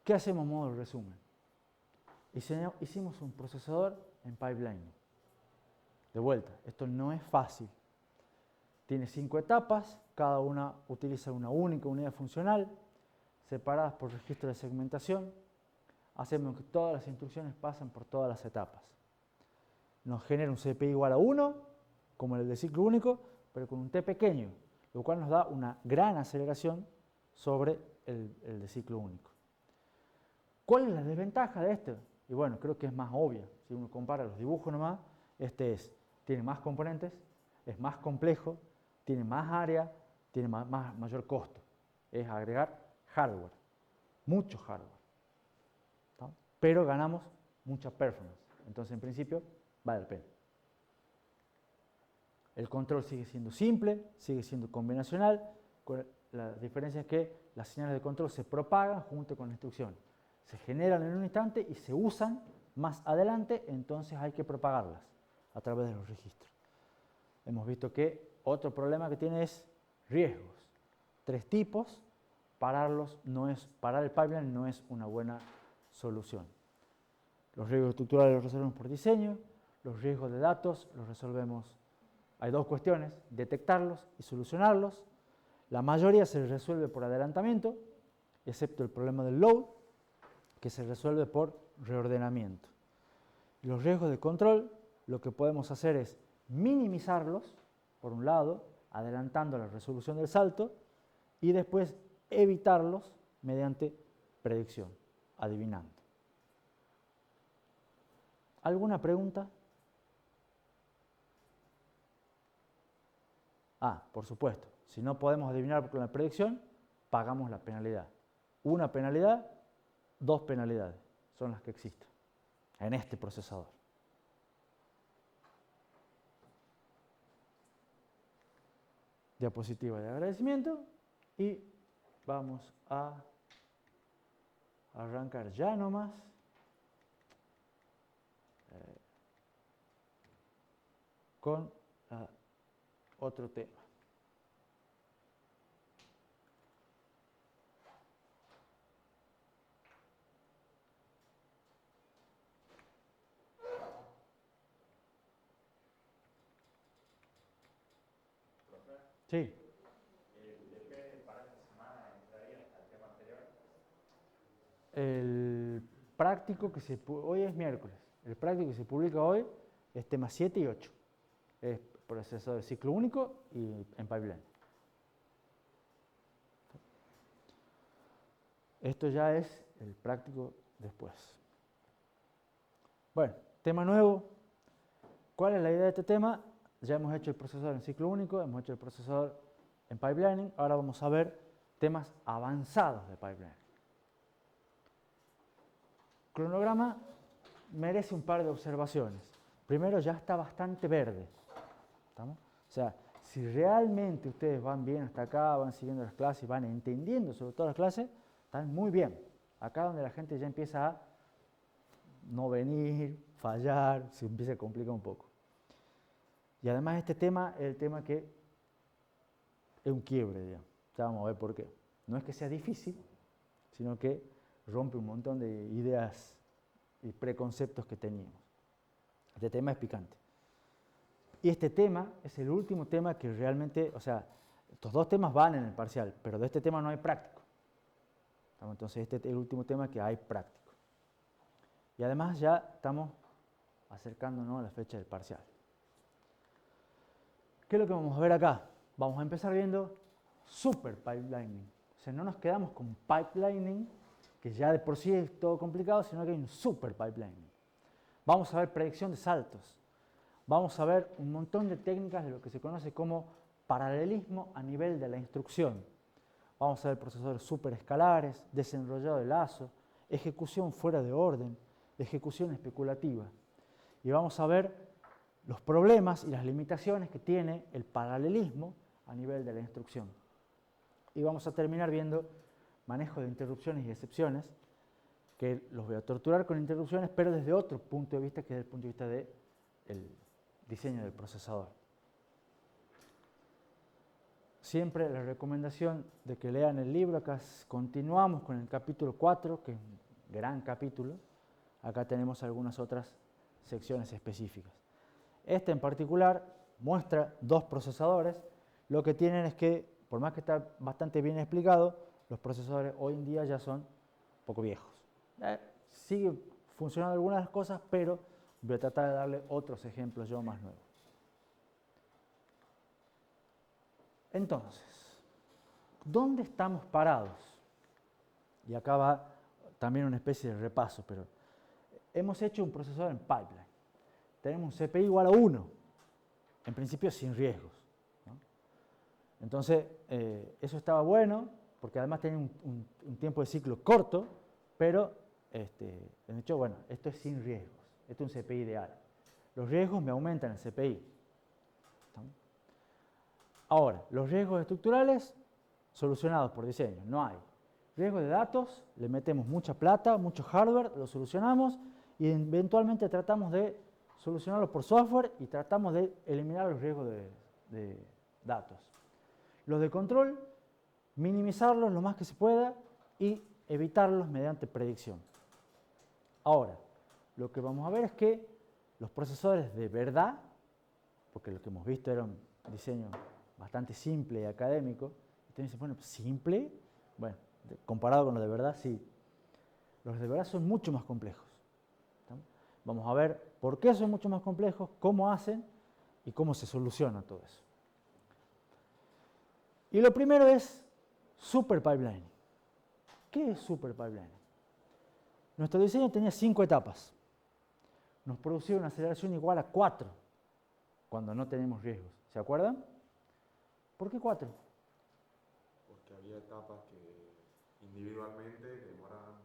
¿Qué hacemos a modo de resumen? Hicimos un procesador en pipeline. De vuelta, esto no es fácil. Tiene 5 etapas, cada una utiliza una única unidad funcional, separadas por registro de segmentación. Hacemos que todas las instrucciones pasen por todas las etapas. Nos genera un CPI igual a 1, como el de ciclo único, pero con un T pequeño, lo cual nos da una gran aceleración sobre el de ciclo único. ¿Cuál es la desventaja de este? Y bueno, creo que es más obvia. Si uno compara los dibujos nomás, tiene más componentes, es más complejo, tiene más área, tiene mayor costo. Es agregar hardware, mucho hardware. ¿No? Pero ganamos mucha performance. Entonces, en principio, vale la pena. El control sigue siendo simple, sigue siendo combinacional. La diferencia es que las señales de control se propagan junto con la instrucción. Se generan en un instante y se usan más adelante, entonces hay que propagarlas a través de los registros. Hemos visto que otro problema que tiene es riesgos. 3 tipos, parar el pipeline no es una buena solución. Los riesgos estructurales los resolvemos por diseño, los riesgos de datos los resolvemos. Hay 2 cuestiones, detectarlos y solucionarlos. La mayoría se resuelve por adelantamiento, excepto el problema del load, que se resuelve por reordenamiento. Los riesgos de control, lo que podemos hacer es minimizarlos, por un lado, adelantando la resolución del salto, y después evitarlos mediante predicción, adivinando. ¿Alguna pregunta? Por supuesto, si no podemos adivinar con la predicción, pagamos la penalidad. Una penalidad, 2 penalidades, son las que existen en este procesador. Diapositiva de agradecimiento y vamos a arrancar ya nomás. Con otro tema. Sí. ¿El DP para esta semana entraría al tema anterior? El práctico que hoy es miércoles. El práctico que se publica hoy es tema 7 y 8. Es procesador de ciclo único y en pipeline. Esto ya es el práctico después. Bueno, tema nuevo. ¿Cuál es la idea de este tema? Ya hemos hecho el procesador en ciclo único, hemos hecho el procesador en pipelining. Ahora vamos a ver temas avanzados de pipelining. Cronograma merece un par de observaciones. Primero, ya está bastante verde. ¿Estamos? O sea, si realmente ustedes van bien hasta acá, van siguiendo las clases, van entendiendo sobre todo las clases, están muy bien. Acá donde la gente ya empieza a no venir, fallar, se empieza a complicar un poco. Y además este tema es el tema que es un quiebre, digamos. Ya vamos a ver por qué. No es que sea difícil, sino que rompe un montón de ideas y preconceptos que teníamos. Este tema es picante. Y este tema es el último tema que realmente, o sea, estos 2 temas van en el parcial, pero de este tema no hay práctico. Entonces este es el último tema que hay práctico. Y además ya estamos acercándonos a la fecha del parcial. ¿Qué es lo que vamos a ver acá? Vamos a empezar viendo super pipelining. O sea, no nos quedamos con pipelining, que ya de por sí es todo complicado, sino que hay un super pipelining. Vamos a ver predicción de saltos. Vamos a ver un montón de técnicas de lo que se conoce como paralelismo a nivel de la instrucción. Vamos a ver procesadores superescalares, desenrollado de lazo, ejecución fuera de orden, ejecución especulativa. Y vamos a ver los problemas y las limitaciones que tiene el paralelismo a nivel de la instrucción. Y vamos a terminar viendo manejo de interrupciones y excepciones, que los voy a torturar con interrupciones, pero desde otro punto de vista, que es el punto de vista del diseño del procesador. Siempre la recomendación de que lean el libro. Acá continuamos con el capítulo 4, que es un gran capítulo. Acá tenemos algunas otras secciones específicas. Este en particular muestra 2 procesadores. Lo que tienen es que, por más que está bastante bien explicado, los procesadores hoy en día ya son un poco viejos. Sigue funcionando algunas cosas, pero voy a tratar de darle otros ejemplos yo más nuevos. Entonces, ¿dónde estamos parados? Y acá va también una especie de repaso, pero hemos hecho un procesador en pipeline. Tenemos un CPI igual a 1, en principio sin riesgos, ¿no? Entonces, eso estaba bueno, porque además tenía un tiempo de ciclo corto, pero de hecho, bueno, esto es sin riesgos, esto es un CPI ideal. Los riesgos me aumentan el CPI. ¿No? Ahora, los riesgos estructurales solucionados por diseño, no hay. Riesgos de datos, le metemos mucha plata, mucho hardware, lo solucionamos y eventualmente tratamos de solucionarlos por software y tratamos de eliminar los riesgos de datos. Los de control, minimizarlos lo más que se pueda y evitarlos mediante predicción. Ahora, lo que vamos a ver es que los procesadores de verdad, porque lo que hemos visto era un diseño bastante simple y académico, entonces, bueno, simple, bueno, Comparado con los de verdad, sí. Los de verdad son mucho más complejos. ¿Estamos? Vamos a ver por qué son mucho más complejos, cómo hacen y cómo se soluciona todo eso. Y lo primero es Super Pipelining. ¿Qué es Super Pipelining? Nuestro diseño tenía 5 etapas. Nos producía una aceleración igual a 4 cuando no tenemos riesgos. ¿Se acuerdan? ¿Por qué 4? Porque había etapas que individualmente demoran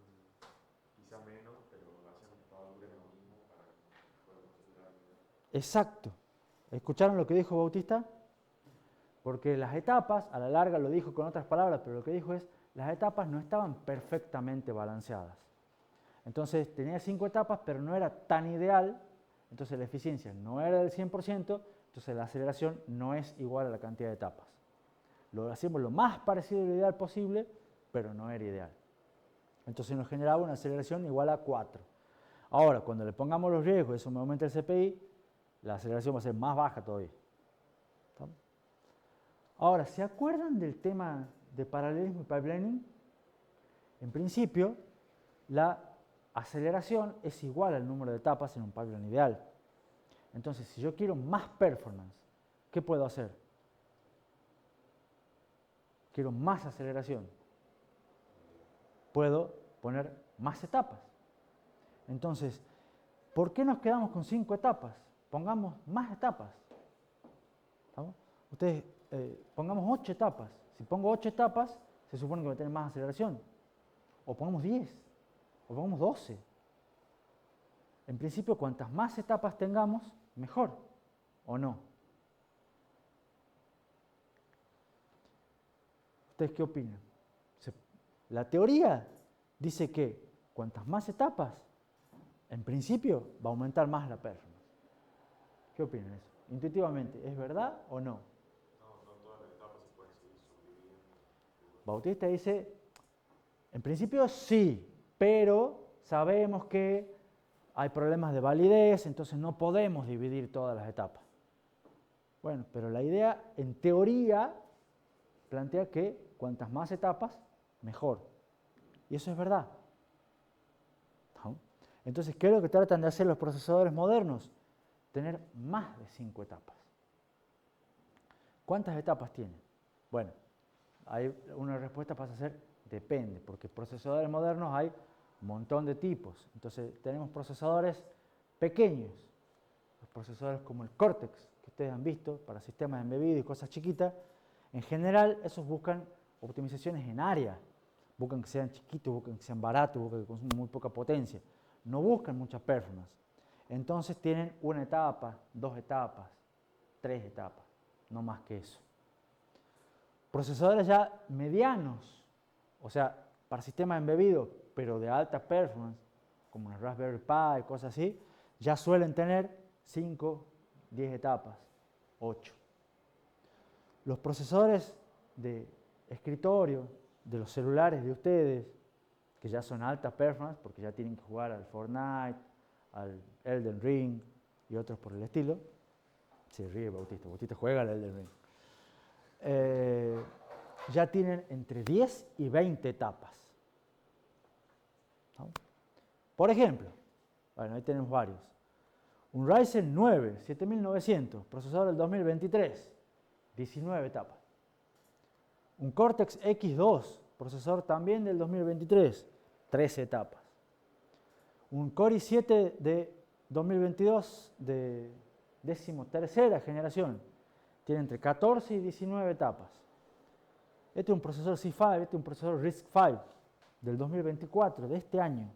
quizá menos, pero hacen que todo dure lo mismo para que podamos acelerar. Exacto. ¿Escucharon lo que dijo Bautista? Porque las etapas, a la larga lo dijo con otras palabras, pero lo que dijo es, las etapas no estaban perfectamente balanceadas. Entonces tenía 5 etapas, pero no era tan ideal, entonces la eficiencia no era del 100%, entonces la aceleración no es igual a la cantidad de etapas. Lo hacíamos lo más parecido a lo ideal posible, pero no era ideal. Entonces nos generaba una aceleración igual a 4. Ahora, cuando le pongamos los riesgos, eso me aumenta el CPI, la aceleración va a ser más baja todavía. ¿Estamos? Ahora, ¿se acuerdan del tema de paralelismo y pipelining? En principio, la aceleración es igual al número de etapas en un pipeline ideal. Entonces, si yo quiero más performance, ¿qué puedo hacer? Quiero más aceleración. Puedo poner más etapas. Entonces, ¿por qué nos quedamos con 5 etapas? Pongamos más etapas. ¿Estamos? Ustedes, pongamos 8 etapas. Si pongo 8 etapas, se supone que va a tener más aceleración. O pongamos 10. O pongamos 12. En principio, cuantas más etapas tengamos, mejor. ¿O no? ¿Ustedes qué opinan? La teoría dice que cuantas más etapas, en principio va a aumentar más la performance. ¿Qué opinan eso? Intuitivamente, ¿es verdad o no? No todas las etapas se pueden seguir subdividiendo. Bautista dice, en principio sí, pero sabemos que hay problemas de validez, entonces no podemos dividir todas las etapas. Bueno, pero la idea, en teoría, plantea que cuantas más etapas, mejor. Y eso es verdad. ¿No? Entonces, ¿qué es lo que tratan de hacer los procesadores modernos? Tener más de 5 etapas. ¿Cuántas etapas tienen? Bueno, hay una respuesta pasa a ser depende, porque procesadores modernos hay un montón de tipos. Entonces, tenemos procesadores pequeños, los procesadores como el Cortex, que ustedes han visto, para sistemas embebidos y cosas chiquitas. En general, esos buscan optimizaciones en área. Buscan que sean chiquitos, buscan que sean baratos, buscan que consuman muy poca potencia. No buscan mucha performance. Entonces tienen una etapa, 2 etapas, 3 etapas, no más que eso. Procesadores ya medianos, o sea, para sistemas embebidos, pero de alta performance, como una Raspberry Pi, cosas así, ya suelen tener 5, 10 etapas, 8. Los procesadores de escritorio, de los celulares de ustedes, que ya son alta performance, porque ya tienen que jugar al Fortnite, al Elden Ring y otros por el estilo. Se ríe Bautista, Bautista juega al Elden Ring. Ya tienen entre 10 y 20 etapas. ¿No? Por ejemplo, bueno, ahí tenemos varios. Un Ryzen 9 7900, procesador del 2023, 19 etapas. Un Cortex X2, procesador también del 2023, 13 etapas. Un Core i7 de 2022 de 13ª generación, tiene entre 14 y 19 etapas. Este es un procesador C5, este es un procesador RISC-V del 2024, de este año.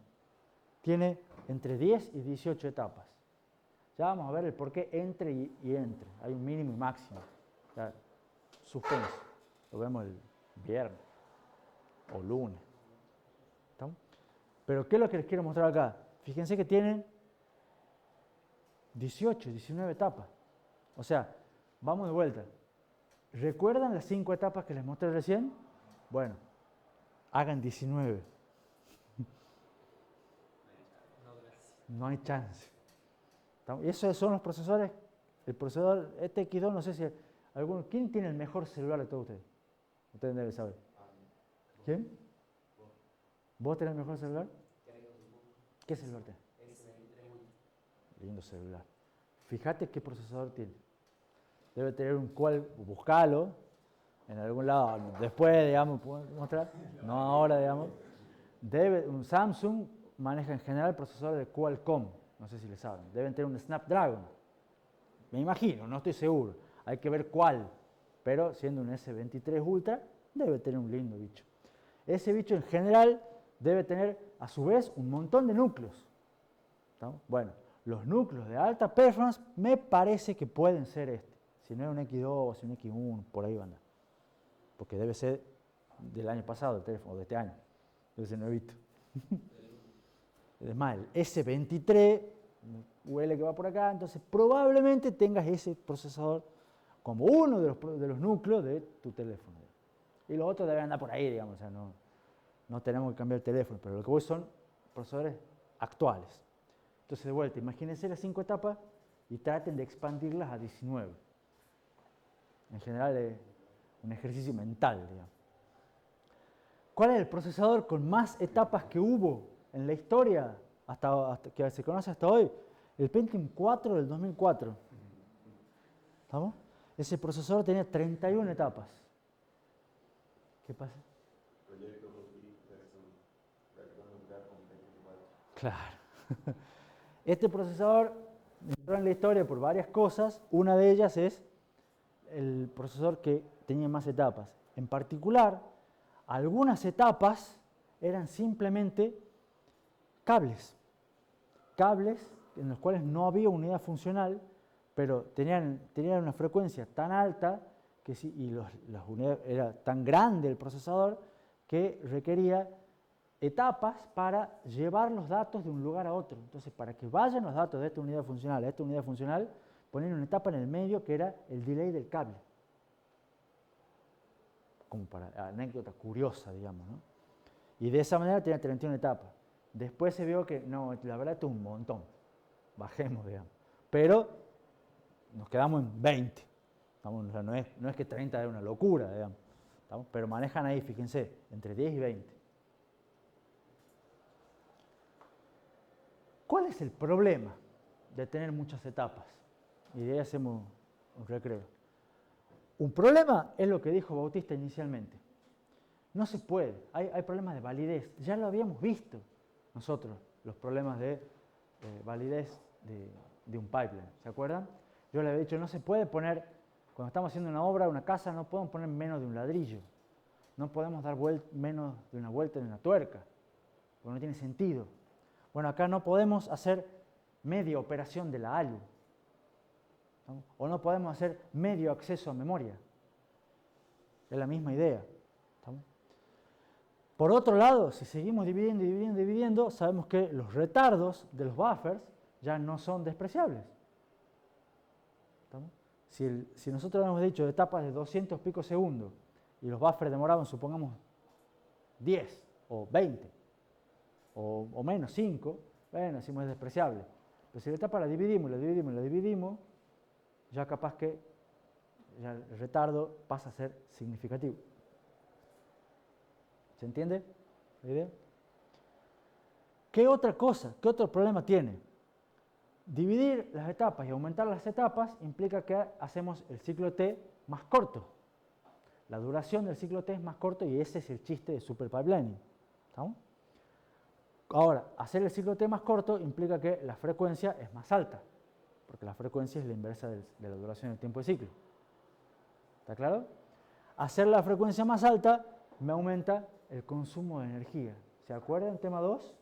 Tiene entre 10 y 18 etapas. Ya vamos a ver el por qué entre y entre. Hay un mínimo y máximo. Ya, suspenso. Lo vemos el viernes o lunes. ¿Estamos? Pero ¿qué es lo que les quiero mostrar acá? Fíjense que tienen 18, 19 etapas. O sea, vamos de vuelta. ¿Recuerdan las 5 etapas que les mostré recién? Bueno, hagan 19. No hay chance. Y esos son los procesadores. El procesador X2, no sé si alguno. ¿Quién tiene el mejor celular de todos ustedes? Ustedes deben saber. ¿Quién? ¿Vos tenés el mejor celular? Creo que supongo. ¿Qué celular tenés? S23 Ultra. Lindo celular. Fíjate qué procesador tiene. Debe tener un cual, buscalo en algún lado, después, digamos, ¿puedo mostrar? No ahora, digamos. Un Samsung maneja en general procesadores de Qualcomm, no sé si le saben. Deben tener un Snapdragon. Me imagino, no estoy seguro. Hay que ver cuál. Pero siendo un S23 Ultra, debe tener un lindo bicho. Ese bicho en general debe tener, a su vez, un montón de núcleos. ¿Estamos? Bueno, los núcleos de alta performance me parece que pueden ser este. Si no es un X2, un X1, por ahí van a andar. Porque debe ser del año pasado el teléfono, o de este año. Debe ser nuevito. Es más, el S23 huele que va por acá, entonces probablemente tengas ese procesador como uno de los núcleos de tu teléfono. Y los otros deben andar por ahí, digamos, o sea, no tenemos que cambiar el teléfono, pero lo que voy son procesadores actuales. Entonces, de vuelta, imagínense las 5 etapas y traten de expandirlas a 19. En general es un ejercicio mental, digamos. ¿Cuál es el procesador con más etapas que hubo en la historia hasta que se conoce hasta hoy? El Pentium 4 del 2004. ¿Estamos? Ese procesador tenía 31 etapas. ¿Qué pasa? Proyecto versus versión nuclear con 24. Claro. Este procesador entró en la historia por varias cosas. Una de ellas es el procesador que tenía más etapas. En particular, algunas etapas eran simplemente cables. Cables en los cuales no había unidad funcional, pero tenían una frecuencia tan alta que las unidades, era tan grande el procesador que requería etapas para llevar los datos de un lugar a otro. Entonces, para que vayan los datos de esta unidad funcional a esta unidad funcional, ponían una etapa en el medio que era el delay del cable. Como para anécdota curiosa, digamos, ¿no? Y de esa manera tenía 31 etapas. Después se vio que, no, la verdad esto es un montón. Bajemos, digamos. Pero nos quedamos en 20. O sea, no es que 30 es una locura, digamos. ¿Estamos? Pero manejan ahí, fíjense, entre 10 y 20. ¿Cuál es el problema de tener muchas etapas? Y de ahí hacemos un recreo. Un problema es lo que dijo Bautista inicialmente. No se puede, hay problemas de validez. Ya lo habíamos visto nosotros, los problemas de validez de un pipeline. ¿Se acuerdan? Yo le había dicho, no se puede poner, cuando estamos haciendo una obra, una casa, no podemos poner menos de un ladrillo. No podemos dar menos de una vuelta en una tuerca, porque no tiene sentido. Bueno, acá no podemos hacer media operación de la ALU. ¿No? O no podemos hacer medio acceso a memoria. Es la misma idea. ¿Estamos? Por otro lado, si seguimos dividiendo, sabemos que los retardos de los buffers ya no son despreciables. ¿Estamos? Si nosotros hemos dicho etapas de 200 picosegundos y los buffers demoraban, supongamos, 10 o 20 o menos 5, bueno, decimos es despreciable. Pero si la etapa la dividimos, ya capaz que ya el retardo pasa a ser significativo. ¿Se entiende la idea? ¿Qué otra cosa, qué otro problema tiene? Dividir las etapas y aumentar las etapas implica que hacemos el ciclo T más corto. La duración del ciclo T es más corto y ese es el chiste de super pipelining. ¿Estamos? Ahora, hacer el ciclo T más corto implica que la frecuencia es más alta, porque la frecuencia es la inversa de la duración del tiempo de ciclo. ¿Está claro? Hacer la frecuencia más alta me aumenta el consumo de energía. ¿Se acuerdan? Tema 2,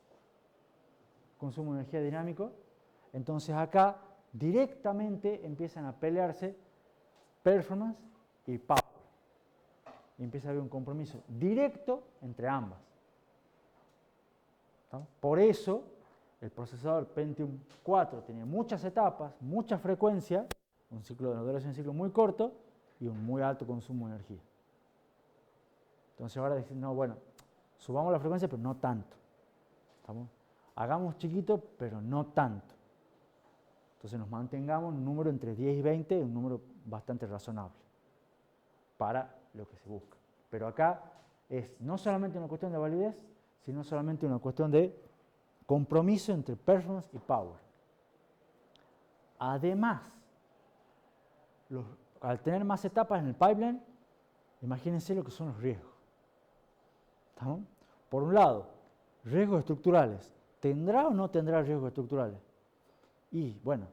consumo de energía dinámico. Entonces acá directamente empiezan a pelearse performance y power. Y empieza a haber un compromiso directo entre ambas. ¿Estamos? Por eso el procesador Pentium 4 tenía muchas etapas, mucha frecuencia, una duración de ciclo muy corto y un muy alto consumo de energía. Entonces ahora decimos, no, bueno, subamos la frecuencia, pero no tanto. ¿Estamos? Hagamos chiquito, pero no tanto. Entonces nos mantengamos un número entre 10 y 20, un número bastante razonable para lo que se busca. Pero acá es no solamente una cuestión de validez, sino solamente una cuestión de compromiso entre performance y power. Además, al tener más etapas en el pipeline, imagínense lo que son los riesgos. ¿Estamos? Por un lado, riesgos estructurales. ¿Tendrá o no tendrá riesgos estructurales? Y bueno,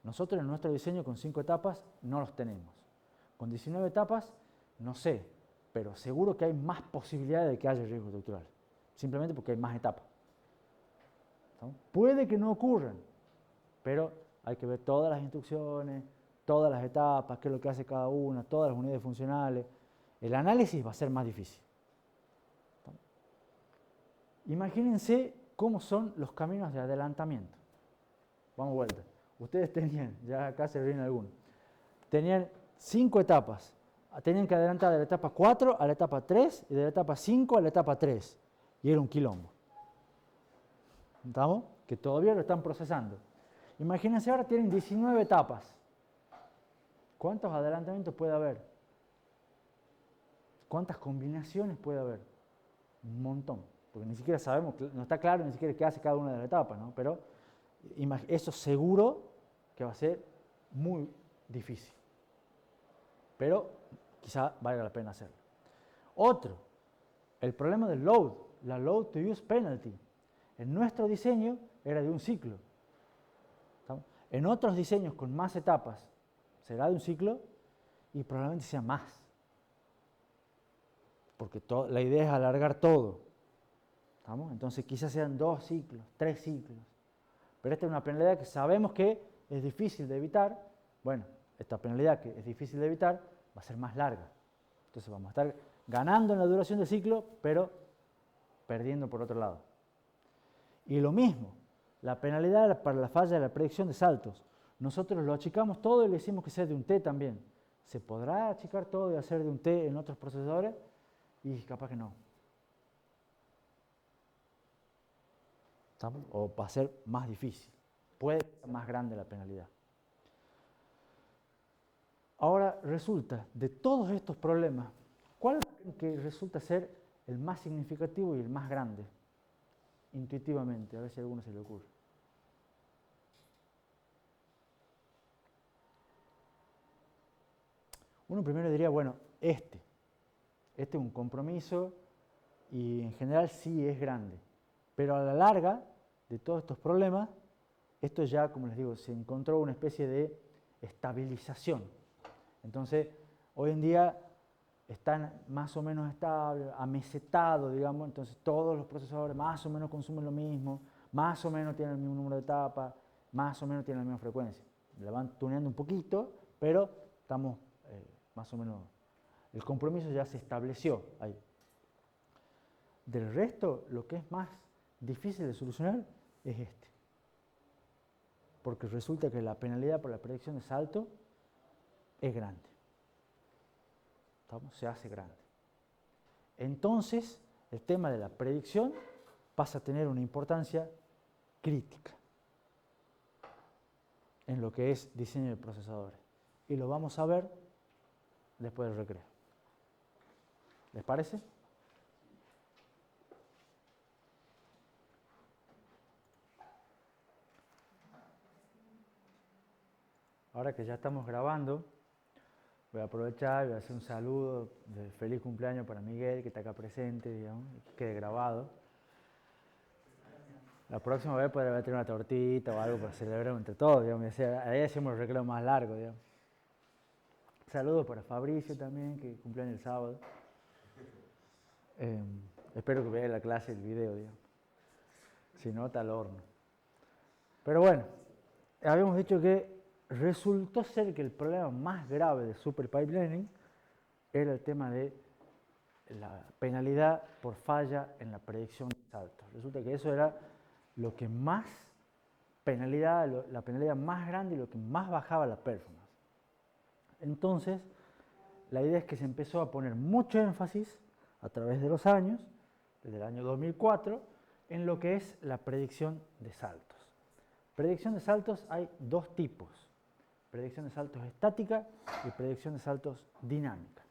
nosotros en nuestro diseño con 5 etapas no los tenemos. Con 19 etapas, no sé, pero seguro que hay más posibilidades de que haya riesgos estructurales. Simplemente porque hay más etapas. ¿Estamos? Puede que no ocurran, pero hay que ver todas las instrucciones, todas las etapas, qué es lo que hace cada una, todas las unidades funcionales. El análisis va a ser más difícil. Imagínense cómo son los caminos de adelantamiento. Vamos vuelta. Ustedes tenían, ya acá se ven algunos, tenían 5 etapas. Tenían que adelantar de la etapa 4 a la etapa 3 y de la etapa 5 a la etapa 3. Y era un quilombo. ¿Estamos? Que todavía lo están procesando. Imagínense ahora tienen 19 etapas. ¿Cuántos adelantamientos puede haber? ¿Cuántas combinaciones puede haber? Un montón. Porque ni siquiera sabemos, no está claro ni siquiera qué hace cada una de las etapas, ¿no? Pero eso seguro que va a ser muy difícil. Pero quizá valga la pena hacerlo. Otro, el problema del load, la load to use penalty. En nuestro diseño era de un ciclo. ¿Estamos? En otros diseños con más etapas será de un ciclo y probablemente sea más. Porque la idea es alargar todo. ¿Estamos? Entonces quizás sean 2 ciclos, 3 ciclos. Pero esta es una penalidad que sabemos que es difícil de evitar. Bueno, esta penalidad que es difícil de evitar va a ser más larga. Entonces vamos a estar ganando en la duración del ciclo, pero perdiendo por otro lado. Y lo mismo, la penalidad para la falla de la predicción de saltos. Nosotros lo achicamos todo y le decimos que sea de un T también. ¿Se podrá achicar todo y hacer de un T en otros procesadores? Y capaz que no. ¿Estamos? O va a ser más difícil. Puede ser más grande la penalidad. Ahora resulta, de todos estos problemas, ¿cuál es el que resulta ser el más significativo y el más grande? Intuitivamente, a ver si a alguno se le ocurre. Uno primero diría, bueno, este es un compromiso y en general sí es grande, pero a la larga de todos estos problemas, esto ya, como les digo, se encontró una especie de estabilización. Entonces, hoy en día están más o menos estables, amesetados, digamos, entonces todos los procesadores más o menos consumen lo mismo, más o menos tienen el mismo número de etapas, más o menos tienen la misma frecuencia. La van tuneando un poquito, pero estamos más o menos, el compromiso ya se estableció ahí. Del resto, lo que es más difícil de solucionar es este. Porque resulta que la penalidad por la predicción de salto es grande. ¿Estamos? Se hace grande. Entonces, el tema de la predicción pasa a tener una importancia crítica en lo que es diseño de procesadores. Y lo vamos a ver después del recreo. ¿Les parece? Ahora que ya estamos grabando, voy a aprovechar y voy a hacer un saludo de feliz cumpleaños para Miguel, que está acá presente, digamos, y que quede grabado. La próxima vez podrá tener una tortita o algo para celebrar entre todos, digamos. Ahí hacemos el recreo más largo, digamos. Saludos para Fabricio también, que cumpleaños el sábado. Espero que vea la clase el video, digamos. Si no, está al horno. Pero bueno, habíamos dicho que resultó ser que el problema más grave de Super Pipelining era el tema de la penalidad por falla en la predicción de saltos. Resulta que eso era lo que más penalidad, la penalidad más grande y lo que más bajaba la performance. Entonces, la idea es que se empezó a poner mucho énfasis a través de los años, desde el año 2004, en lo que es la predicción de saltos. Predicción de saltos hay 2 tipos. Predicción de saltos estática y predicción de saltos dinámica.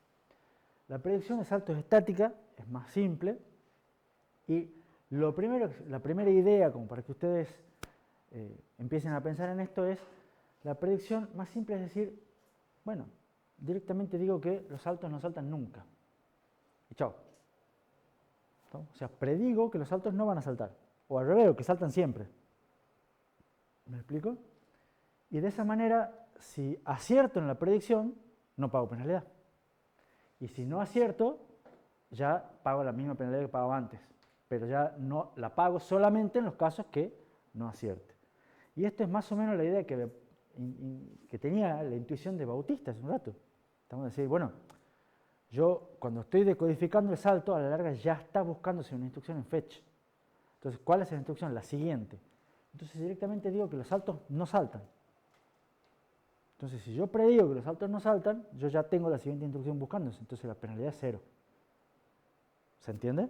La predicción de saltos estática es más simple y la primera idea, como para que ustedes empiecen a pensar en esto, es la predicción más simple, es decir, bueno, directamente digo que los saltos no saltan nunca. Y chao. ¿No? O sea, predigo que los saltos no van a saltar. O al revés, que saltan siempre. ¿Me explico? Y de esa manera, si acierto en la predicción, no pago penalidad. Y si no acierto, ya pago la misma penalidad que pagaba antes. Pero ya no la pago solamente en los casos que no acierte. Y esto es más o menos la idea que tenía la intuición de Bautista hace un rato. Estamos a decir, bueno, yo cuando estoy decodificando el salto, a la larga ya está buscándose una instrucción en fetch. Entonces, ¿cuál es la instrucción? La siguiente. Entonces, directamente digo que los saltos no saltan. Entonces, si yo predigo que los saltos no saltan, yo ya tengo la siguiente instrucción buscándose. Entonces, la penalidad es 0. ¿Se entiende?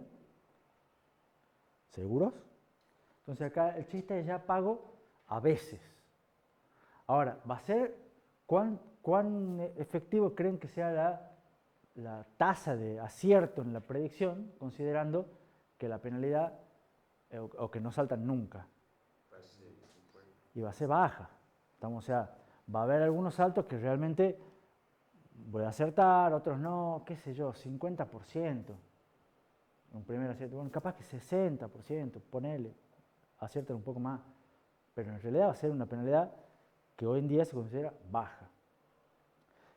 ¿Seguros? Entonces, acá el chiste es ya pago a veces. Ahora, ¿va a ser cuán efectivo creen que sea la tasa de acierto en la predicción, considerando que la penalidad, o que no saltan nunca? Y va a ser baja. O sea, va a haber algunos saltos que realmente voy a acertar, otros no, qué sé yo, 50%. Un primer acierto, bueno, capaz que 60%, ponele, aciertan un poco más. Pero en realidad va a ser una penalidad que hoy en día se considera baja.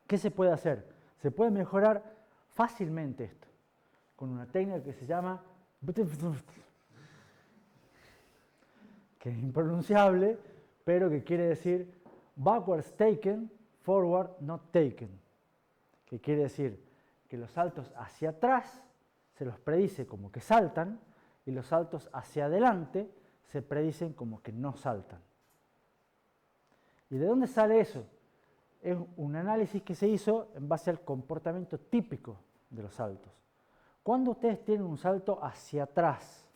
¿Qué se puede hacer? Se puede mejorar fácilmente esto con una técnica que se llama, que es impronunciable, pero que quiere decir backwards taken, forward not taken. Que quiere decir que los saltos hacia atrás se los predice como que saltan y los saltos hacia adelante se predicen como que no saltan. ¿Y de dónde sale eso? Es un análisis que se hizo en base al comportamiento típico de los saltos. Cuando ustedes tienen un salto hacia atrás,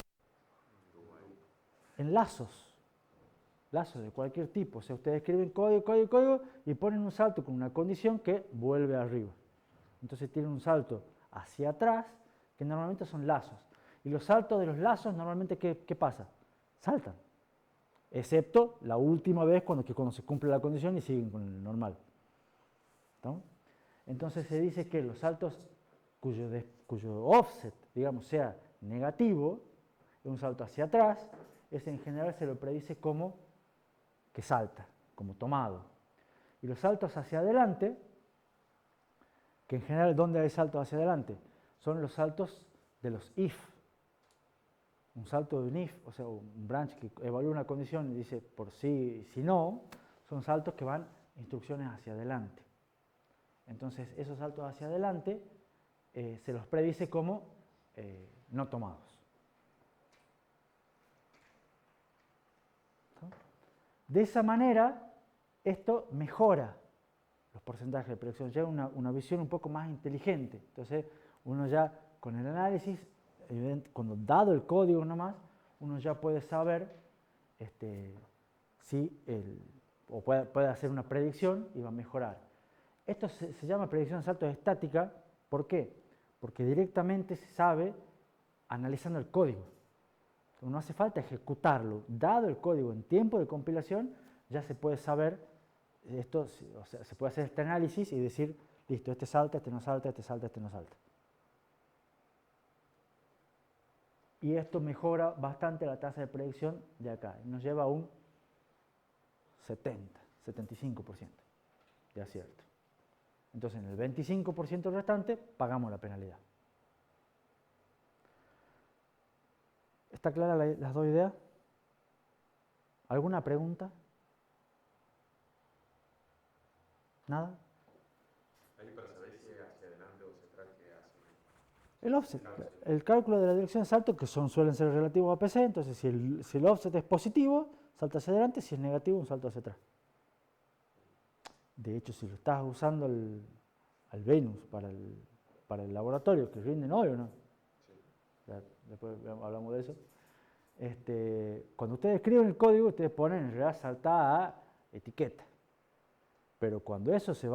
en lazos de cualquier tipo, o sea, ustedes escriben código y ponen un salto con una condición que vuelve arriba. Entonces tienen un salto hacia atrás, que normalmente son lazos. Y los saltos de los lazos, normalmente, ¿qué pasa? Saltan. Excepto la última vez cuando se cumple la condición y siguen con el normal. ¿No? Entonces se dice que los saltos cuyo offset, digamos, sea negativo, es un salto hacia atrás, ese en general se lo predice como que salta, como tomado. Y los saltos hacia adelante, que en general, ¿dónde hay saltos hacia adelante? Son los saltos de los if. Un salto de un if, o sea, un branch que evalúa una condición y dice por sí, si no, son saltos que van instrucciones hacia adelante. Entonces, esos saltos hacia adelante se los predice como no tomados. ¿No? De esa manera, esto mejora los porcentajes de predicción, ya una visión un poco más inteligente. Entonces, uno ya con el análisis, cuando dado el código nomás, uno ya puede saber si o puede hacer una predicción y va a mejorar. Esto se llama predicción de saltos estática. ¿Por qué? Porque directamente se sabe analizando el código. No hace falta ejecutarlo. Dado el código en tiempo de compilación, ya se puede saber esto, o sea, se puede hacer este análisis y decir, listo, este salta, este no salta, este salta, este no salta. Y esto mejora bastante la tasa de predicción de acá. Nos lleva a un 75% de acierto. Entonces, en el 25% restante, pagamos la penalidad. ¿Está clara las dos ideas? ¿Alguna pregunta? ¿Nada? Ahí para saber si es hacia adelante o hacia atrás, ¿qué hace? El offset, el cálculo de la dirección de salto, que suelen ser relativos a PC, entonces si el offset es positivo, salta hacia adelante, si es negativo, un salto hacia atrás. De hecho, si lo estás usando al Venus para el laboratorio, que rinden hoy o no, Sí. ya, después hablamos de eso, cuando ustedes escriben el código, ustedes ponen en realidad salta a etiqueta. Pero cuando eso se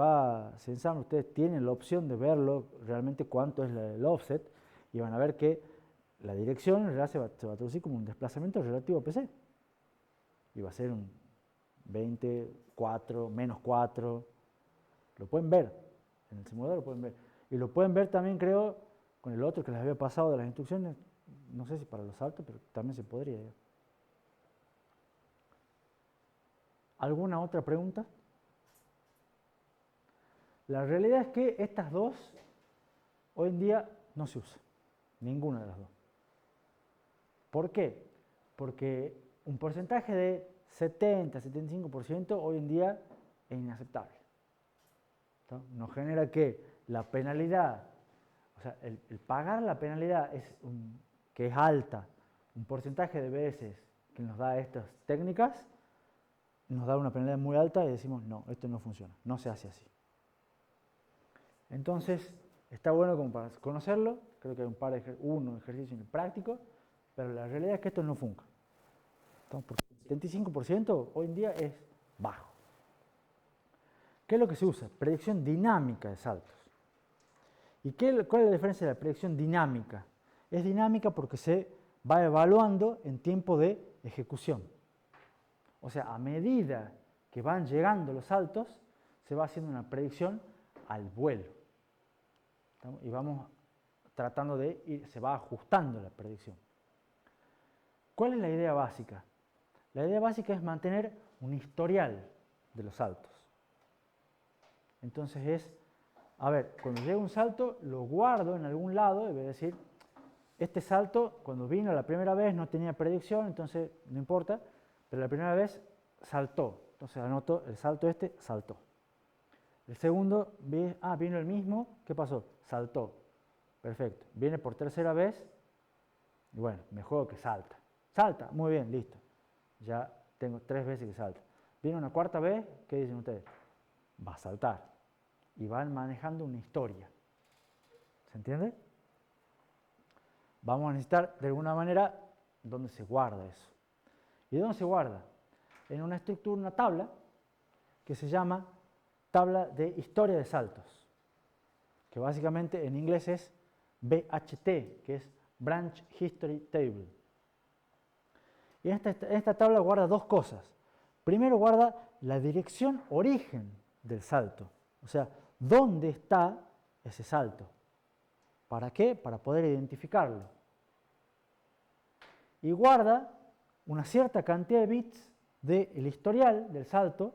ensambla, ustedes tienen la opción de verlo realmente cuánto es el offset y van a ver que la dirección en realidad se va a traducir como un desplazamiento relativo a PC. Y va a ser un 20, 4, menos 4. Lo pueden ver, en el simulador lo pueden ver. Y lo pueden ver también, creo, con el otro que les había pasado de las instrucciones. No sé si para los saltos, pero también se podría. ¿Alguna otra pregunta? La realidad es que estas dos hoy en día no se usan, ninguna de las dos. ¿Por qué? Porque un porcentaje de 70-75% hoy en día es inaceptable. Nos genera que la penalidad, o sea, el pagar la penalidad que es alta, un porcentaje de veces que nos da estas técnicas, nos da una penalidad muy alta y decimos, no, esto no funciona, no se hace así. Entonces, está bueno como para conocerlo, creo que hay un ejercicio práctico, pero la realidad es que esto no funciona. Porque el 75% hoy en día es bajo. ¿Qué es lo que se usa? Predicción dinámica de saltos. ¿Y cuál es la diferencia de la predicción dinámica? Es dinámica porque se va evaluando en tiempo de ejecución. O sea, a medida que van llegando los saltos, se va haciendo una predicción al vuelo. Y vamos tratando de ir, se va ajustando la predicción. ¿Cuál es la idea básica? La idea básica es mantener un historial de los saltos. Entonces es, a ver, cuando llega un salto, lo guardo en algún lado y voy a decir, este salto, cuando vino la primera vez no tenía predicción, entonces no importa, pero la primera vez saltó. Entonces anoto el salto saltó. El segundo, vino el mismo, ¿qué pasó? Saltó. Perfecto. Viene por tercera vez, y bueno, me juego que salta. Salta, muy bien, listo. Ya tengo 3 veces que salta. Viene una cuarta vez, ¿qué dicen ustedes? Va a saltar. Y van manejando una historia. ¿Se entiende? Vamos a necesitar de alguna manera dónde se guarda eso. ¿Y dónde se guarda? En una estructura, una tabla, que se llama tabla de historia de saltos, que básicamente en inglés es BHT, que es Branch History Table. Y esta tabla guarda dos cosas. Primero guarda la dirección origen del salto, o sea, dónde está ese salto. ¿Para qué? Para poder identificarlo. Y guarda una cierta cantidad de bits del historial del salto,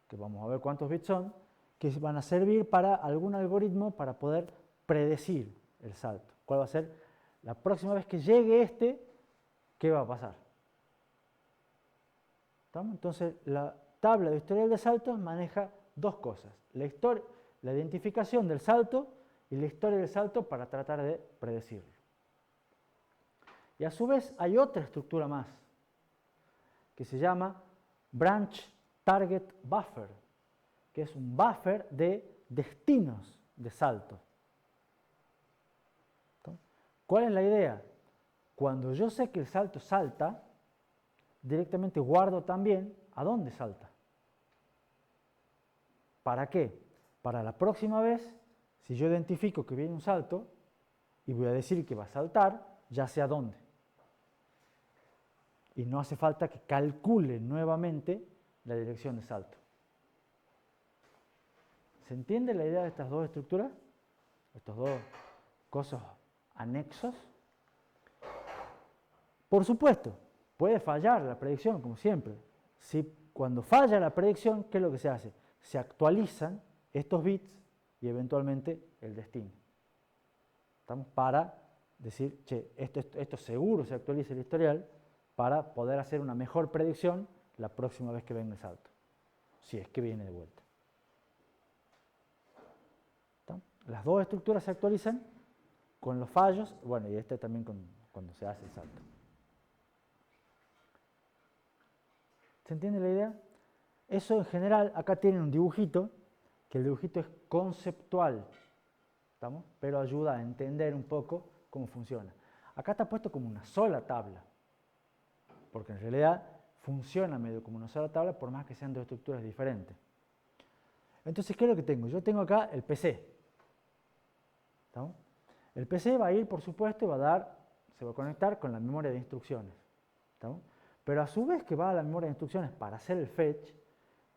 que vamos a ver cuántos bits son, que van a servir para algún algoritmo para poder predecir el salto. ¿Cuál va a ser? La próxima vez que llegue ¿qué va a pasar? ¿Estamos? Entonces, la tabla de historial de saltos maneja dos cosas. La identificación del salto y la historia del salto para tratar de predecirlo. Y a su vez hay otra estructura más, que se llama Branch Target Buffer, que es un buffer de destinos de salto. ¿Cuál es la idea? Cuando yo sé que el salto salta, directamente guardo también a dónde salta. ¿Para qué? Para la próxima vez, si yo identifico que viene un salto y voy a decir que va a saltar, ya sé a dónde. Y no hace falta que calcule nuevamente la dirección de salto. ¿Se entiende la idea de estas dos estructuras? Estos dos cosas anexos. Por supuesto, puede fallar la predicción, como siempre. Si cuando falla la predicción, ¿qué es lo que se hace? Se actualizan estos bits y eventualmente el destino. Estamos para decir, che, esto seguro se actualiza el historial para poder hacer una mejor predicción la próxima vez que venga el salto, si es que viene de vuelta. ¿Está? Las dos estructuras se actualizan con los fallos, bueno, y también cuando se hace el salto. ¿Se entiende la idea? Eso en general, acá tienen un dibujito, que el dibujito es conceptual, ¿estamos? Pero ayuda a entender un poco cómo funciona. Acá está puesto como una sola tabla, porque en realidad funciona medio como una sola tabla, por más que sean dos estructuras diferentes. Entonces, ¿qué es lo que tengo? Yo tengo acá el PC. ¿Estamos? El PC va a ir, por supuesto, y va a dar se va a conectar con la memoria de instrucciones. ¿Estamos? Pero a su vez que va a la memoria de instrucciones para hacer el fetch,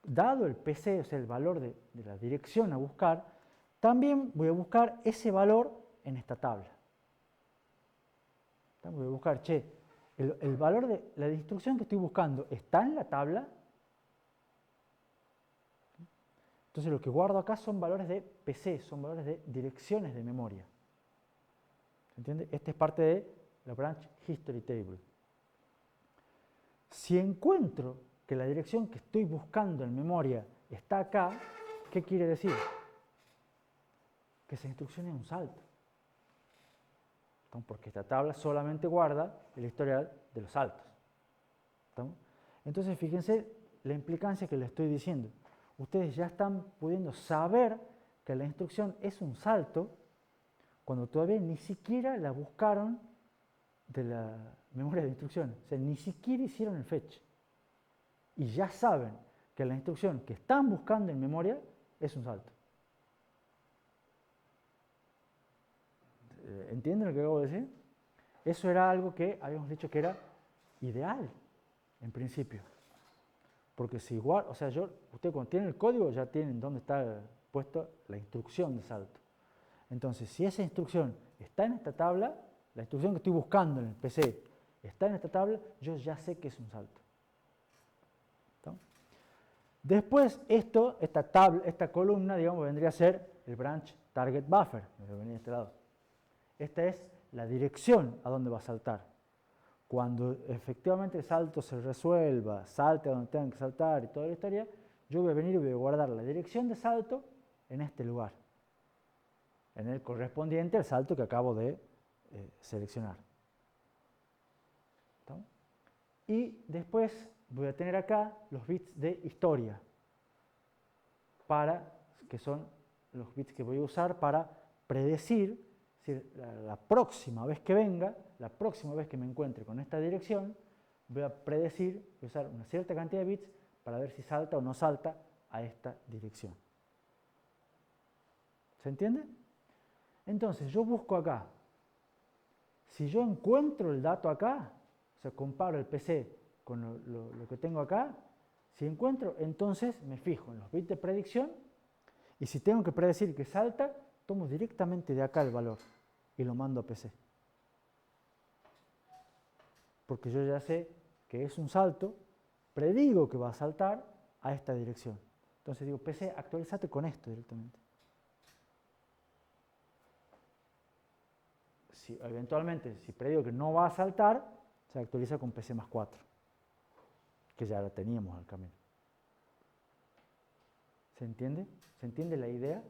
dado el PC, o sea, el valor de la dirección a buscar, también voy a buscar ese valor en esta tabla. Voy a buscar, el valor de la instrucción que estoy buscando está en la tabla. Entonces lo que guardo acá son valores de PC, son valores de direcciones de memoria. ¿Se entiende? Esta es parte de la branch history table. Si encuentro que la dirección que estoy buscando en memoria está acá, ¿qué quiere decir? Que esa instrucción es un salto. Porque esta tabla solamente guarda el historial de los saltos. Entonces, fíjense la implicancia que les estoy diciendo. Ustedes ya están pudiendo saber que la instrucción es un salto cuando todavía ni siquiera la buscaron de la memoria de instrucciones. O sea, ni siquiera hicieron el fetch. Y ya saben que la instrucción que están buscando en memoria es un salto. ¿Entienden lo que acabo de decir? Eso era algo que habíamos dicho que era ideal, en principio. Porque si igual, o sea, ustedes cuando tienen el código ya tienen dónde está puesto la instrucción de salto. Entonces, si esa instrucción está en esta tabla, la instrucción que estoy buscando en el PC está en esta tabla, yo ya sé que es un salto. ¿Está? Después, esta columna, digamos, vendría a ser el branch target buffer, que venía de este lado. Esta es la dirección a donde va a saltar. Cuando efectivamente el salto se resuelva, salte a donde tengan que saltar y toda la historia, yo voy a venir y voy a guardar la dirección de salto en este lugar, en el correspondiente al salto que acabo de seleccionar. ¿Está? Y después voy a tener acá los bits de historia, que son los bits que voy a usar para predecir. La próxima vez que venga, la próxima vez que me encuentre con esta dirección, voy a predecir, voy a usar una cierta cantidad de bits para ver si salta o no salta a esta dirección. ¿Se entiende? Entonces, yo busco acá. Si yo encuentro el dato acá, o sea, comparo el PC con lo que tengo acá, si encuentro, entonces me fijo en los bits de predicción y si tengo que predecir que salta, tomo directamente de acá el valor y lo mando a PC. Porque yo ya sé que es un salto, predigo que va a saltar a esta dirección. Entonces digo, PC, actualízate con esto directamente. Eventualmente, si predigo que no va a saltar, se actualiza con PC más 4, que ya la teníamos al camino. ¿Se entiende? ¿Se entiende la idea?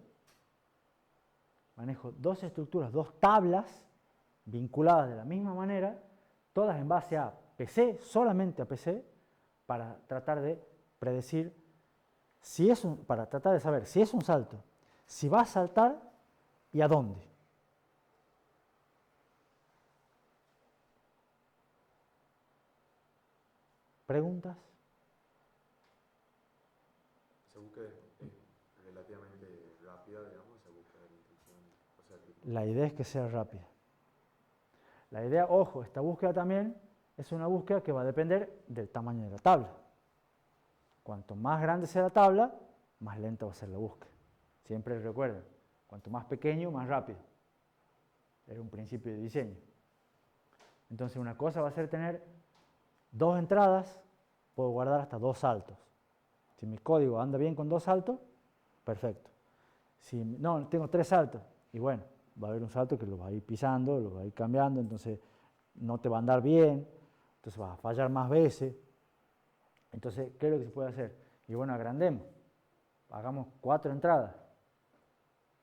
Manejo dos estructuras, dos tablas vinculadas de la misma manera, todas en base a PC, solamente a PC, para tratar de predecir para tratar de saber si es un salto, si va a saltar y a dónde. ¿Preguntas? Esa búsqueda es relativamente rápida, digamos, esa búsqueda de la instrucción. O sea, La idea es que sea rápida. La idea, ojo, esta búsqueda también es una búsqueda que va a depender del tamaño de la tabla. Cuanto más grande sea la tabla, más lenta va a ser la búsqueda. Siempre recuerden, cuanto más pequeño, más rápido. Era un principio de diseño. Entonces una cosa va a ser tener dos entradas, puedo guardar hasta dos saltos. Si mi código anda bien con dos saltos, perfecto. Si no, tengo tres saltos, y bueno, va a haber un salto que lo va a ir pisando, lo va a ir cambiando, entonces no te va a andar bien, entonces vas a fallar más veces. Entonces, ¿qué es lo que se puede hacer? Y bueno, agrandemos, hagamos 4 entradas,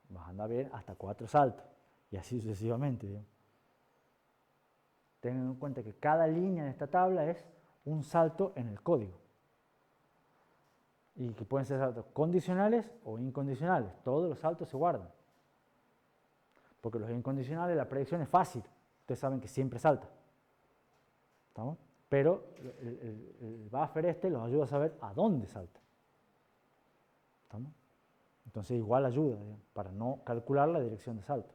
vas a andar bien hasta 4 saltos, y así sucesivamente. Digamos. Tengan en cuenta que cada línea de esta tabla es un salto en el código. Y que pueden ser saltos condicionales o incondicionales. Todos los saltos se guardan. Porque los incondicionales, la predicción es fácil. Ustedes saben que siempre salta. ¿Estamos? Pero el buffer los ayuda a saber a dónde salta. ¿Estamos? Entonces igual ayuda, digamos, para no calcular la dirección de salto.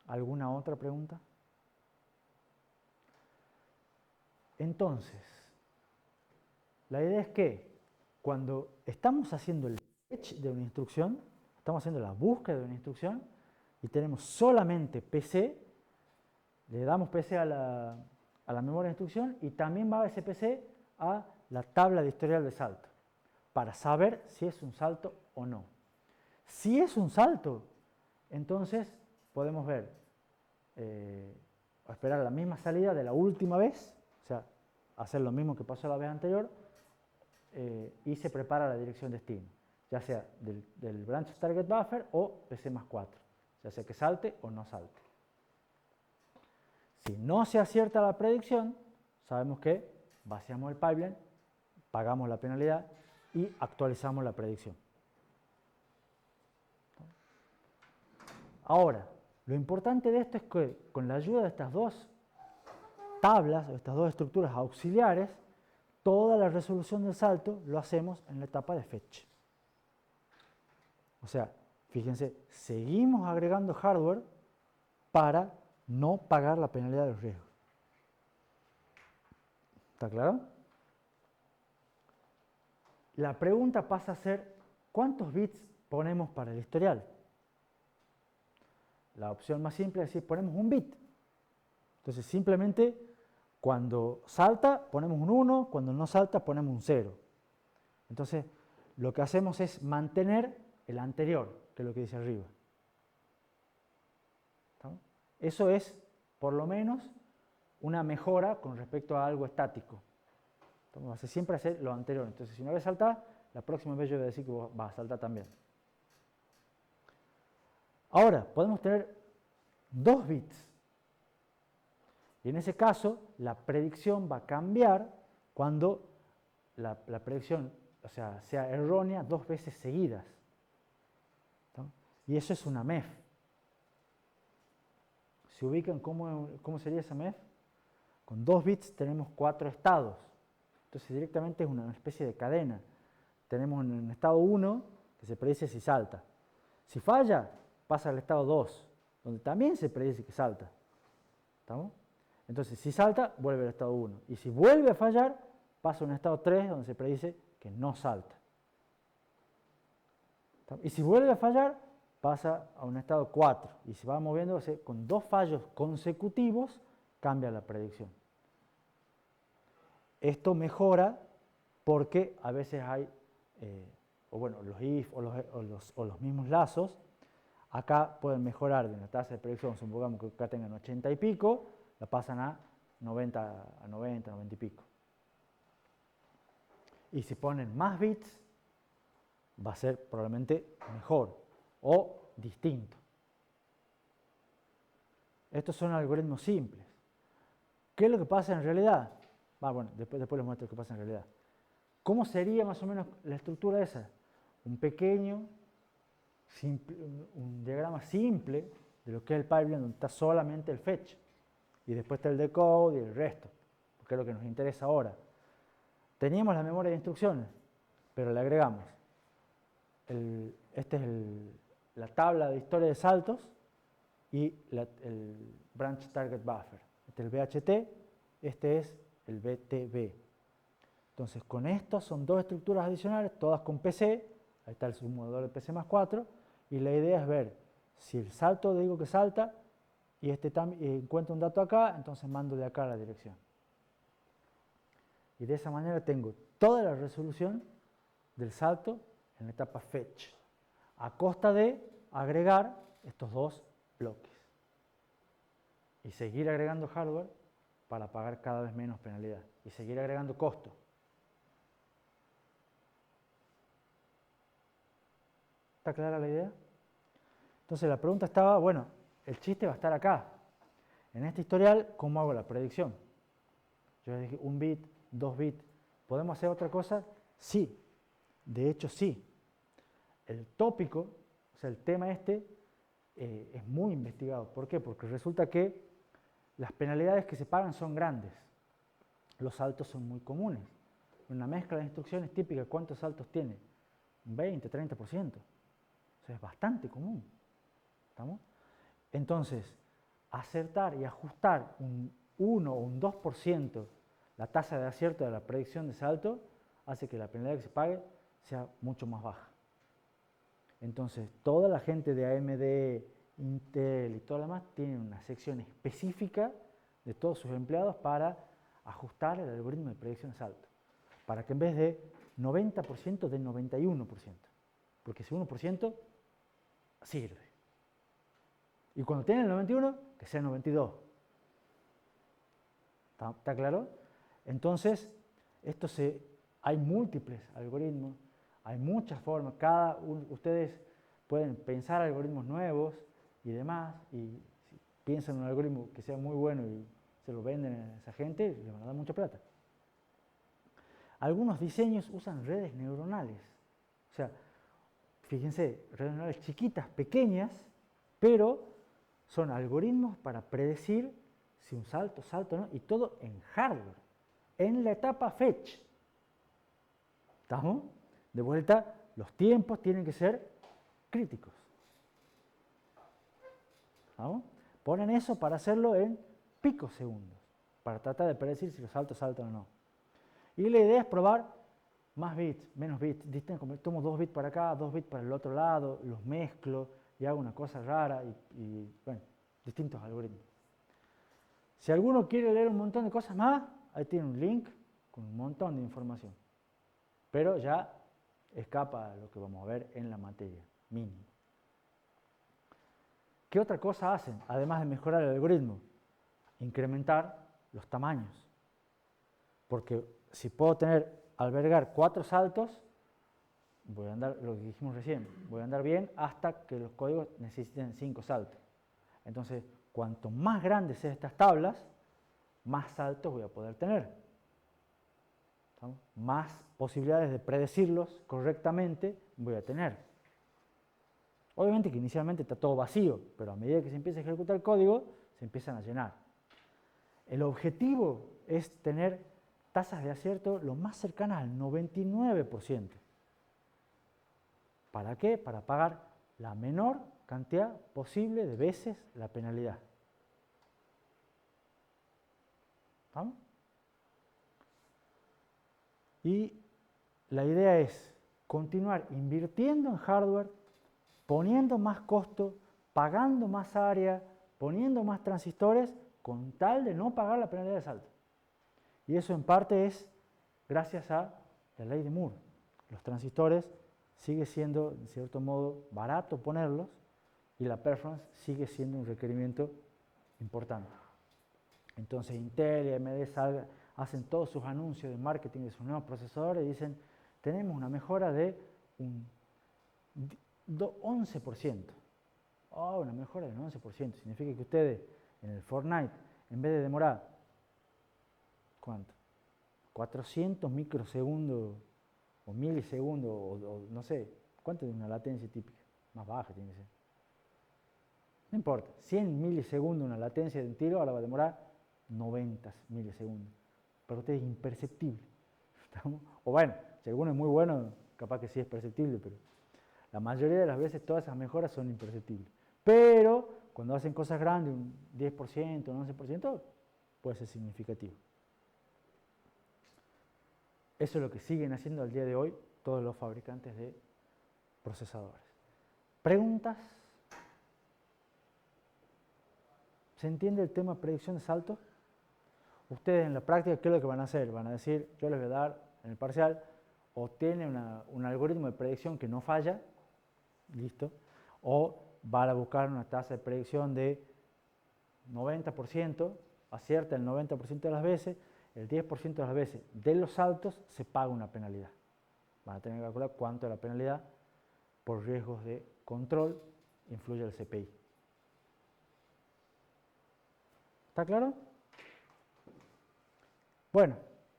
¿Alguna otra pregunta? Entonces, la idea es que cuando estamos haciendo el fetch de una instrucción, estamos haciendo la búsqueda de una instrucción y tenemos solamente PC, le damos PC a la memoria de instrucción y también va ese PC a la tabla de historial de salto para saber si es un salto o no. Si es un salto, entonces podemos ver, esperar la misma salida de la última vez, o sea, hacer lo mismo que pasó la vez anterior, y se prepara la dirección destino, ya sea del branch target buffer o PC+4, ya sea que salte o no salte. Si no se acierta la predicción, sabemos que vaciamos el pipeline, pagamos la penalidad y actualizamos la predicción. Ahora, lo importante de esto es que con la ayuda de estas dos tablas, estas dos estructuras auxiliares, toda la resolución del salto lo hacemos en la etapa de fetch. O sea, fíjense, seguimos agregando hardware para no pagar la penalidad de los riesgos. ¿Está claro? La pregunta pasa a ser, ¿cuántos bits ponemos para el historial? La opción más simple es decir, ponemos un bit. Entonces, simplemente, cuando salta, ponemos un 1, cuando no salta, ponemos un 0. Entonces, lo que hacemos es mantener el anterior, que es lo que dice arriba. ¿Estamos? Eso es, por lo menos, una mejora con respecto a algo estático. Entonces, vas a siempre hacer lo anterior. Entonces, si una vez salta, la próxima vez yo voy a decir que vas a saltar también. Ahora, podemos tener 2 bits. Y en ese caso, la predicción va a cambiar cuando la predicción, o sea errónea 2 veces seguidas. ¿No? Y eso es una MEF. ¿Se ubican cómo sería esa MEF? Con 2 bits tenemos 4 estados. Entonces directamente es una especie de cadena. Tenemos en el estado 1, que se predice si salta. Si falla, pasa al estado 2, donde también se predice que salta. ¿Estamos? Entonces, si salta, vuelve al estado 1. Y si vuelve a fallar, pasa a un estado 3, donde se predice que no salta. ¿Estamos? Y si vuelve a fallar, pasa a un estado 4. Y se va moviendo, con 2 fallos consecutivos, cambia la predicción. Esto mejora porque a veces hay, los if o los mismos lazos, acá pueden mejorar de una tasa de predicción, supongamos que acá tengan 80 y pico, la pasan a 90 y pico. Y si ponen más bits, va a ser probablemente mejor o distinto. Estos son algoritmos simples. ¿Qué es lo que pasa en realidad? Bueno, después les muestro qué pasa en realidad. ¿Cómo sería más o menos la estructura esa? Un pequeño, un diagrama simple de lo que es el pipeline, donde está solamente el fetch. Y después está el decode y el resto, porque es lo que nos interesa ahora. Teníamos la memoria de instrucciones, pero le agregamos. Esta es la tabla de historia de saltos y el branch target buffer. Este es el BHT, este es el BTB. Entonces, con esto son 2 estructuras adicionales, todas con PC. Ahí está el simulador de PC+4. Y la idea es ver si el salto digo que salta y encuentro un dato acá, entonces mando de acá a la dirección. Y de esa manera tengo toda la resolución del salto en la etapa fetch, a costa de agregar estos 2 bloques. Y seguir agregando hardware para pagar cada vez menos penalidad. Y seguir agregando costo. ¿Está clara la idea? Entonces la pregunta estaba, bueno, el chiste va a estar acá. En este historial, ¿cómo hago la predicción? Yo les dije 1 bit, 2 bits. ¿Podemos hacer otra cosa? Sí. De hecho, sí. El tópico, o sea, el tema es muy investigado. ¿Por qué? Porque resulta que las penalidades que se pagan son grandes. Los saltos son muy comunes. Una mezcla de instrucciones típica, ¿cuántos saltos tiene? Un 20, 30%. O sea, es bastante común. ¿Estamos? Entonces, acertar y ajustar un 1 o un 2% la tasa de acierto de la predicción de salto hace que la penalidad que se pague sea mucho más baja. Entonces, toda la gente de AMD, Intel y todo lo demás tienen una sección específica de todos sus empleados para ajustar el algoritmo de predicción de salto. Para que en vez de 90% dé 91%. Porque ese 1% sirve. Y cuando tiene el 91, que sea 92. ¿Está claro? Entonces, hay múltiples algoritmos, hay muchas formas, ustedes pueden pensar algoritmos nuevos y demás, y si piensan en un algoritmo que sea muy bueno y se lo venden a esa gente, les van a dar mucha plata. Algunos diseños usan redes neuronales, o sea, fíjense, redes neuronales chiquitas, pequeñas, pero son algoritmos para predecir si un salto o no, y todo en hardware, en la etapa fetch. ¿Estamos? De vuelta, los tiempos tienen que ser críticos. ¿Estamos? Ponen eso para hacerlo en picosegundos, para tratar de predecir si los saltos saltan o no. Y la idea es probar más bits, menos bits. Tomo 2 bits para acá, 2 bits para el otro lado, los mezclo y hago una cosa rara y bueno, distintos algoritmos. Si alguno quiere leer un montón de cosas más, ahí tiene un link con un montón de información. Pero ya escapa a lo que vamos a ver en la materia, mínimo. ¿Qué otra cosa hacen, además de mejorar el algoritmo? Incrementar los tamaños. Porque si puedo albergar 4 saltos, voy a andar, lo que dijimos recién, voy a andar bien hasta que los códigos necesiten 5 saltos. Entonces, cuanto más grandes sean estas tablas, más saltos voy a poder tener. ¿Estamos? Más posibilidades de predecirlos correctamente voy a tener. Obviamente que inicialmente está todo vacío, pero a medida que se empieza a ejecutar el código, se empiezan a llenar. El objetivo es tener tasas de acierto lo más cercanas al 99%. ¿Para qué? Para pagar la menor cantidad posible de veces la penalidad. ¿Vamos? Y la idea es continuar invirtiendo en hardware, poniendo más costo, pagando más área, poniendo más transistores, con tal de no pagar la penalidad de salto. Y eso en parte es gracias a la ley de Moore. Los transistores sigue siendo, de cierto modo, barato ponerlos y la performance sigue siendo un requerimiento importante. Entonces Intel y AMD hacen todos sus anuncios de marketing de sus nuevos procesadores y dicen, tenemos una mejora de un 11%. Oh, una mejora del 11%. Significa que ustedes en el Fortnite, en vez de demorar, ¿cuánto? 400 microsegundos o milisegundos o no sé, ¿cuánto es una latencia típica? Más baja tiene que ser. No importa, 100 milisegundos una latencia de un tiro, ahora va a demorar 90 milisegundos. Para ustedes es imperceptible. ¿Estamos? O bueno, si alguno es muy bueno, capaz que sí es perceptible, pero la mayoría de las veces todas esas mejoras son imperceptibles. Pero cuando hacen cosas grandes, un 10%, un 11%, puede ser significativo. Eso es lo que siguen haciendo al día de hoy todos los fabricantes de procesadores. ¿Preguntas? ¿Se entiende el tema de predicción de salto? Ustedes en la práctica, ¿qué es lo que van a hacer? Van a decir, yo les voy a dar en el parcial, o tiene un algoritmo de predicción que no falla, listo, o van a buscar una tasa de predicción de 90%, acierta el 90% de las veces, el 10% de las veces de los saltos se paga una penalidad. Van a tener que calcular cuánto de la penalidad por riesgos de control influye el CPI. ¿Está claro? Bueno,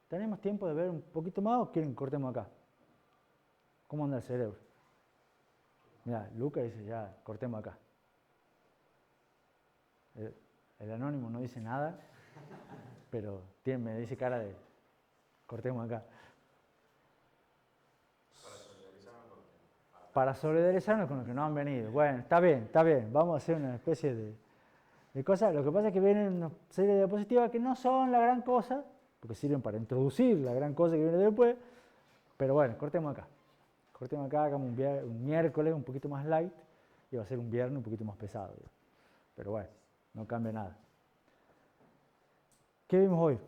¿tenemos tiempo de ver un poquito más o quieren que cortemos acá? ¿Cómo anda el cerebro? Mira, Luca dice ya, cortemos acá. El anónimo no dice nada, pero me dice cara de cortemos acá. Para solidarizarnos con los que no han venido. Bueno, está bien, vamos a hacer una especie de Lo que pasa es que vienen una serie de diapositivas que no son la gran cosa, porque sirven para introducir la gran cosa que viene después, pero bueno, cortemos acá. Cortemos acá, hagamos un miércoles un poquito más light y va a ser un viernes un poquito más pesado. Pero bueno, no cambia nada. ¿Qué vimos hoy?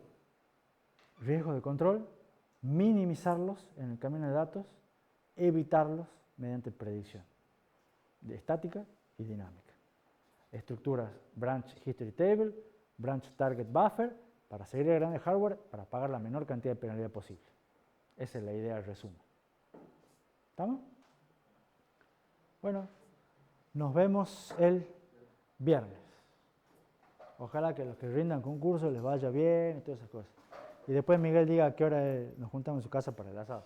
Riesgos de control, minimizarlos en el camino de datos, evitarlos mediante predicción de estática y dinámica. Estructuras branch history table, branch target buffer, para seguir agregando hardware para pagar la menor cantidad de penalidad posible. Esa es la idea del resumen. ¿Estamos? Bueno, nos vemos el viernes. Ojalá que los que rindan concurso les vaya bien y todas esas cosas. Y después Miguel diga a qué hora nos juntamos en su casa para el asado.